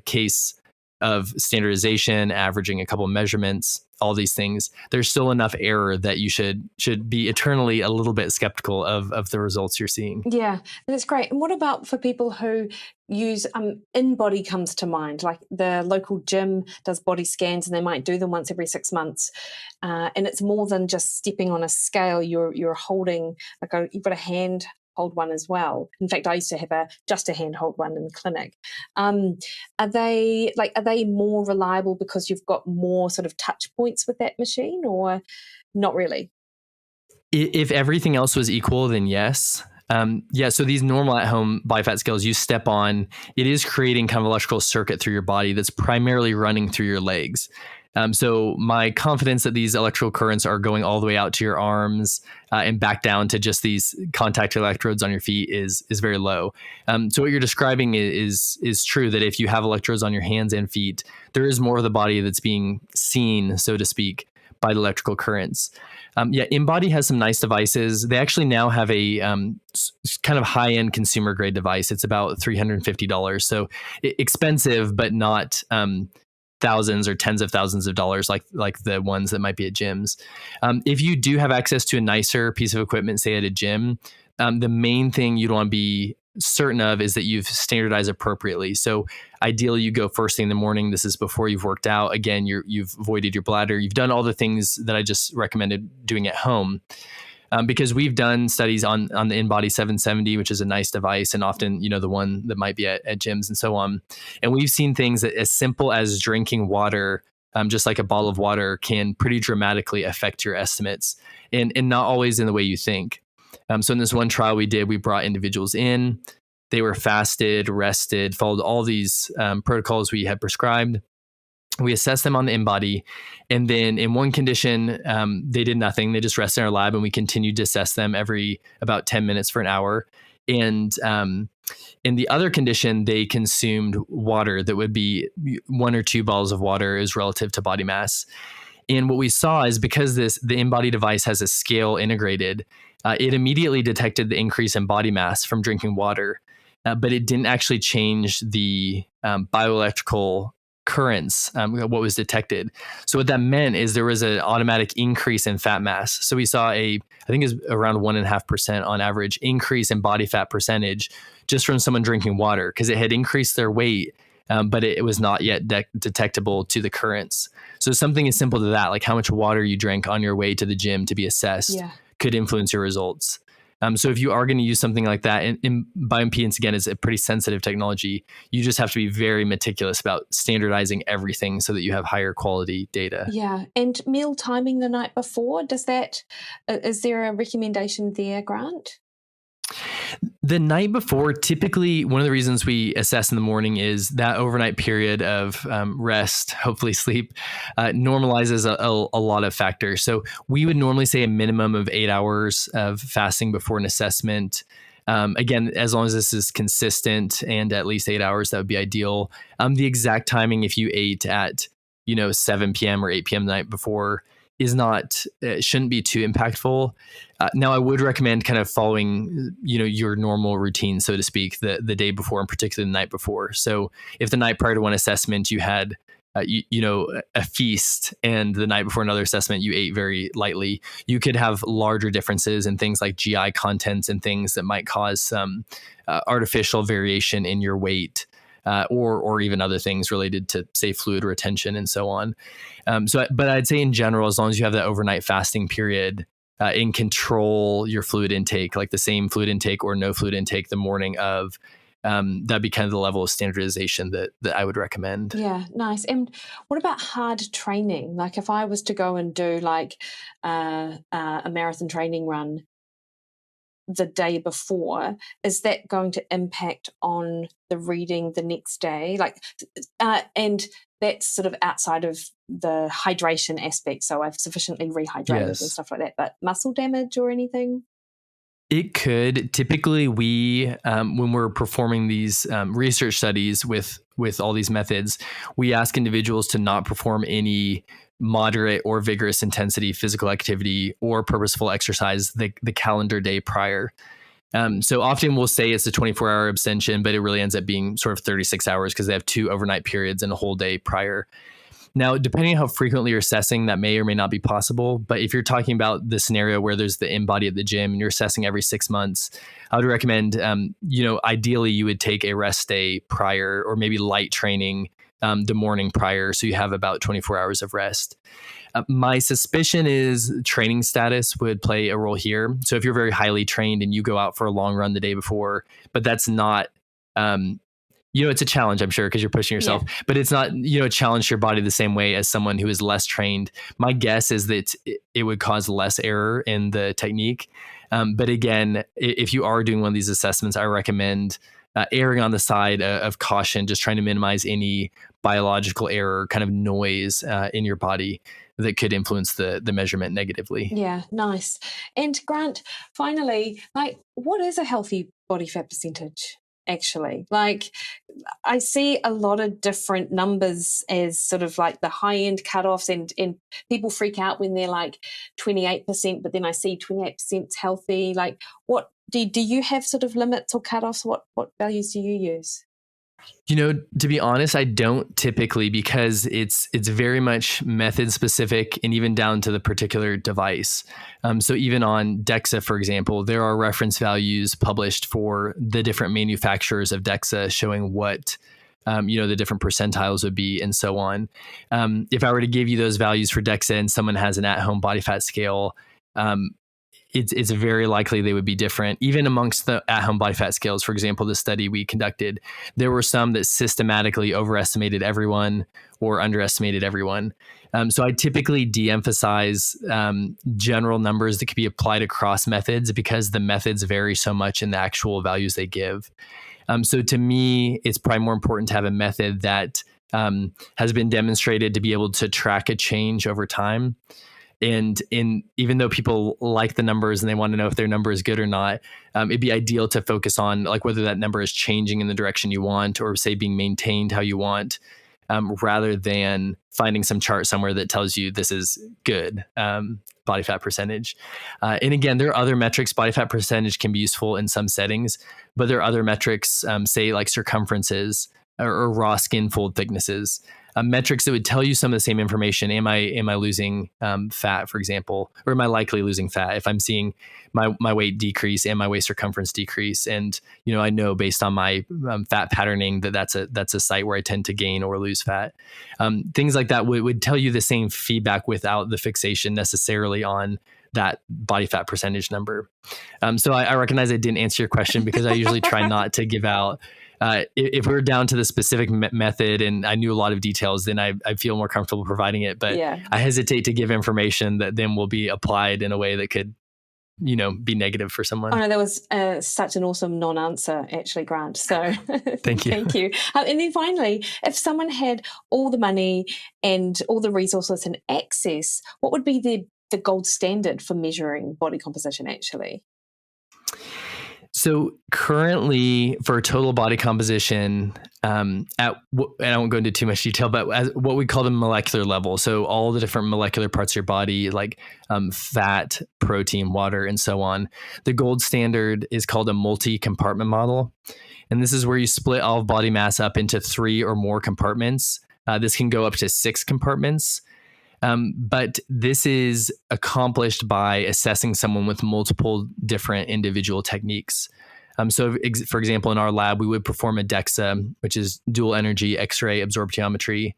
case of standardization, averaging a couple of measurements, all these things, there's still enough error that you should be eternally a little bit skeptical of the results you're seeing. Yeah, that's great. And what about for people who use in-body comes to mind, like the local gym does body scans and they might do them once every 6 months, and it's more than just stepping on a scale. You're holding you've got a hand hold one as well. In fact, I used to have just a handhold one in the clinic. Are they more reliable because you've got more sort of touch points with that machine, or not really? If everything else was equal, then yes. So these normal at-home body fat scales you step on, it is creating kind of electrical circuit through your body that's primarily running through your legs. So my confidence that these electrical currents are going all the way out to your arms and back down to just these contact electrodes on your feet is very low. So what you're describing is true, that if you have electrodes on your hands and feet, there is more of the body that's being seen, so to speak, by the electrical currents. InBody has some nice devices. They actually now have a kind of high-end consumer grade device. It's about $350. So expensive, but not thousands or tens of thousands of dollars like the ones that might be at gyms. If you do have access to a nicer piece of equipment, say at a gym, the main thing you'd want to be certain of is that you've standardized appropriately. So ideally you go first thing in the morning. This is before you've worked out. Again, you've voided your bladder. You've done all the things that I just recommended doing at home. Because we've done studies on the InBody 770, which is a nice device, and often, the one that might be at gyms and so on. And we've seen things that as simple as drinking water, just like a bottle of water, can pretty dramatically affect your estimates, and not always in the way you think. So in this one trial we did, we brought individuals in. They were fasted, rested, followed all these protocols we had prescribed. We assessed them on the InBody, and then in one condition, they did nothing. They just rested in our lab, and we continued to assess them every about 10 minutes for an hour. And in the other condition, they consumed water that would be 1 or 2 bottles of water is relative to body mass. And what we saw is because the InBody device has a scale integrated, it immediately detected the increase in body mass from drinking water, but it didn't actually change the bioelectrical currents, what was detected. So what that meant is there was an automatic increase in fat mass. So we saw I think it was around 1.5% on average increase in body fat percentage just from someone drinking water, because it had increased their weight, but it was not yet detectable to the currents. So something as simple to that, like how much water you drank on your way to the gym to be assessed, could influence your results. So if you are going to use something like that, and bioimpedance, again, is a pretty sensitive technology, you just have to be very meticulous about standardizing everything so that you have higher quality data. Yeah. And meal timing the night before, is there a recommendation there, Grant? The night before, typically, one of the reasons we assess in the morning is that overnight period of rest, hopefully sleep, normalizes a lot of factors. So we would normally say a minimum of 8 hours of fasting before an assessment. Again, as long as this is consistent and at least 8 hours, that would be ideal. The exact timing, if you ate at 7 p.m. or 8 p.m. the night before, shouldn't be too impactful. Now, I would recommend kind of following, your normal routine, so to speak, the day before, and particularly the night before. So if the night prior to one assessment you had, a feast, and the night before another assessment you ate very lightly, you could have larger differences in things like GI contents and things that might cause some artificial variation in your weight. Or even other things related to, say, fluid retention and so on. But I'd say in general, as long as you have that overnight fasting period, and control your fluid intake, like the same fluid intake or no fluid intake the morning of, that'd be kind of the level of standardization that I would recommend. Yeah, nice. And what about hard training? Like if I was to go and do like a marathon training run the day before, is that going to impact on the reading the next day? And that's sort of outside of the hydration aspect. So I've sufficiently rehydrated and stuff like that, but muscle damage or anything? It could. Typically, we, when we're performing these research studies with all these methods, we ask individuals to not perform any moderate or vigorous intensity physical activity or purposeful exercise the calendar day prior. So often we'll say it's a 24-hour abstention, but it really ends up being sort of 36 hours because they have 2 overnight periods and a whole day prior. Now, depending on how frequently you're assessing, that may or may not be possible. But if you're talking about the scenario where there's the in-body at the gym and you're assessing every 6 months, I would recommend, ideally you would take a rest day prior, or maybe light training the morning prior, so you have about 24 hours of rest. My suspicion is training status would play a role here. So if you're very highly trained and you go out for a long run the day before, but that's not, it's a challenge, I'm sure, because you're pushing yourself, but it's not, a challenge to your body the same way as someone who is less trained. My guess is that it would cause less error in the technique. But again, if you are doing one of these assessments, I recommend erring on the side of caution, just trying to minimize any biological error, kind of noise in your body that could influence the measurement negatively. Yeah, nice. And Grant, finally, what is a healthy body fat percentage? Actually, I see a lot of different numbers as sort of like the high end cutoffs, and people freak out when they're like 28%, but then I see 28% healthy. Like, what do you have sort of limits or cutoffs? What values do you use? To be honest, I don't typically, because it's very much method specific and even down to the particular device. So even on DEXA, for example, there are reference values published for the different manufacturers of DEXA showing what, the different percentiles would be and so on. If I were to give you those values for DEXA and someone has an at-home body fat scale, it's very likely they would be different. Even amongst the at-home body fat scales, for example, the study we conducted, there were some that systematically overestimated everyone or underestimated everyone. So I typically de-emphasize general numbers that could be applied across methods, because the methods vary so much in the actual values they give. So to me, it's probably more important to have a method that has been demonstrated to be able to track a change over time. And even though people like the numbers and they want to know if their number is good or not, it'd be ideal to focus on like whether that number is changing in the direction you want, or say being maintained how you want, rather than finding some chart somewhere that tells you this is good body fat percentage. And again, there are other metrics. Body fat percentage can be useful in some settings, but there are other metrics, say like circumferences or raw skin fold thicknesses, metrics that would tell you some of the same information. Am I losing fat, for example, or am I likely losing fat? If I'm seeing my weight decrease and my waist circumference decrease, and I know based on my fat patterning that's a site where I tend to gain or lose fat. Things like that would tell you the same feedback without the fixation necessarily on that body fat percentage number. So I recognize I didn't answer your question because I usually try not to give out. If we're down to the specific method and I knew a lot of details, then I feel more comfortable providing it. But I hesitate to give information that then will be applied in a way that could, be negative for someone. Oh no, that was such an awesome non-answer, actually, Grant. So thank you. Thank you. And then finally, if someone had all the money and all the resources and access, what would be the gold standard for measuring body composition, actually? So currently for total body composition, and I won't go into too much detail, but as what we call the molecular level. So all the different molecular parts of your body, like fat, protein, water, and so on. The gold standard is called a multi-compartment model. And this is where you split all of body mass up into 3 or more compartments. This can go up to 6 compartments. But this is accomplished by assessing someone with multiple different individual techniques. So, for example, in our lab, we would perform a DEXA, which is dual energy X-ray absorptiometry,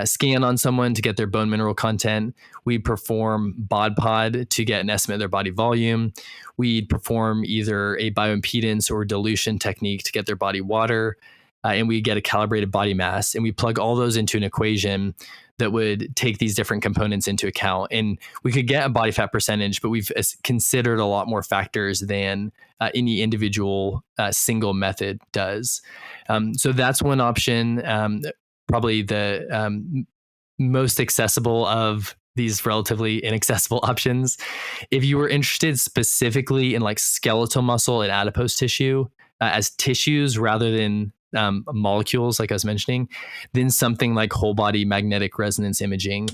scan on someone to get their bone mineral content. We'd perform BOD-POD to get an estimate of their body volume. We'd perform either a bioimpedance or dilution technique to get their body water. And we get a calibrated body mass. And we plug all those into an equation that would take these different components into account. And we could get a body fat percentage, but we've considered a lot more factors than any individual single method does. So that's one option, probably the most accessible of these relatively inaccessible options. If you were interested specifically in like skeletal muscle and adipose tissue as tissues rather than molecules, like I was mentioning, then something like whole body magnetic resonance imaging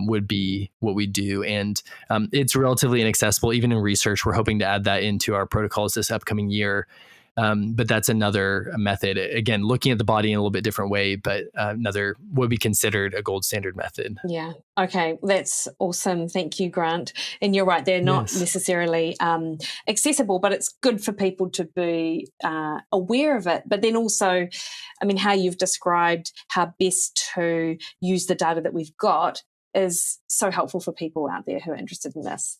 would be what we do. And it's relatively inaccessible. Even in research, we're hoping to add that into our protocols this upcoming year. But that's another method. Again, looking at the body in a little bit different way, but another would be considered a gold standard method. Yeah. Okay. That's awesome. Thank you, Grant. And you're right. They're not necessarily accessible, but it's good for people to be aware of it. But then also, I mean, how you've described how best to use the data that we've got is so helpful for people out there who are interested in this.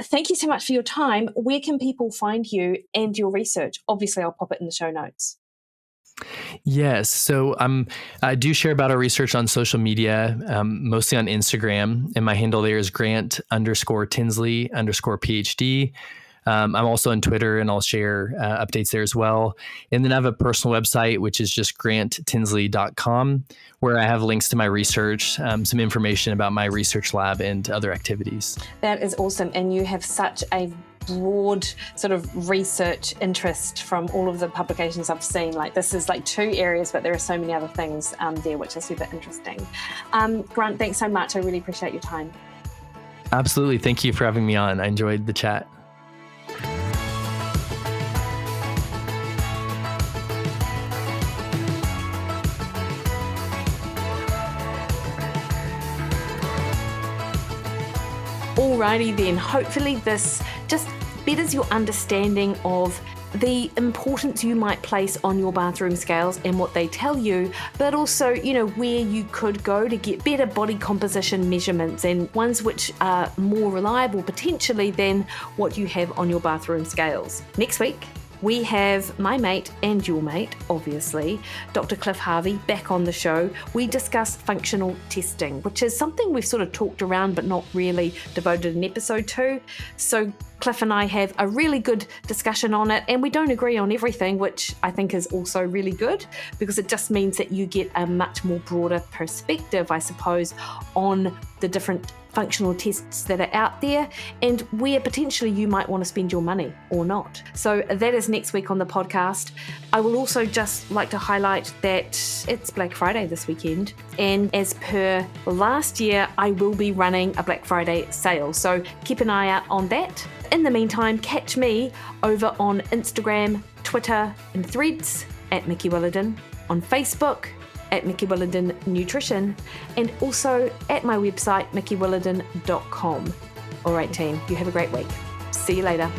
Thank you so much for your time. Where can people find you and your research? Obviously, I'll pop it in the show notes. Yes. So I do share about our research on social media, mostly on Instagram. And my handle there is Grant_Tinsley_PhD. I'm also on Twitter and I'll share updates there as well. And then I have a personal website, which is just granttinsley.com, where I have links to my research, some information about my research lab and other activities. That is awesome. And you have such a broad sort of research interest from all of the publications I've seen. Like this is like 2 areas, but there are so many other things there, which are super interesting. Grant, thanks so much. I really appreciate your time. Absolutely. Thank you for having me on. I enjoyed the chat. Alrighty then, hopefully this just betters your understanding of the importance you might place on your bathroom scales and what they tell you, but also, where you could go to get better body composition measurements and ones which are more reliable potentially than what you have on your bathroom scales. Next week, we have my mate and your mate, obviously, Dr. Cliff Harvey, back on the show. We discuss functional testing, which is something we've sort of talked around but not really devoted an episode to. So Cliff and I have a really good discussion on it, and we don't agree on everything, which I think is also really good because it just means that you get a much more broader perspective, I suppose, on the different functional tests that are out there and where potentially you might want to spend your money or not. So that is next week on the podcast. I will also just like to highlight that it's Black Friday this weekend, and as per last year, I will be running a Black Friday sale. So keep an eye out on that. In the meantime, catch me over on Instagram, Twitter, and Threads at Mikki Williden, on Facebook at Mikki Williden Nutrition, and also at my website, mikkiwilliden.com. All right, team, you have a great week. See you later.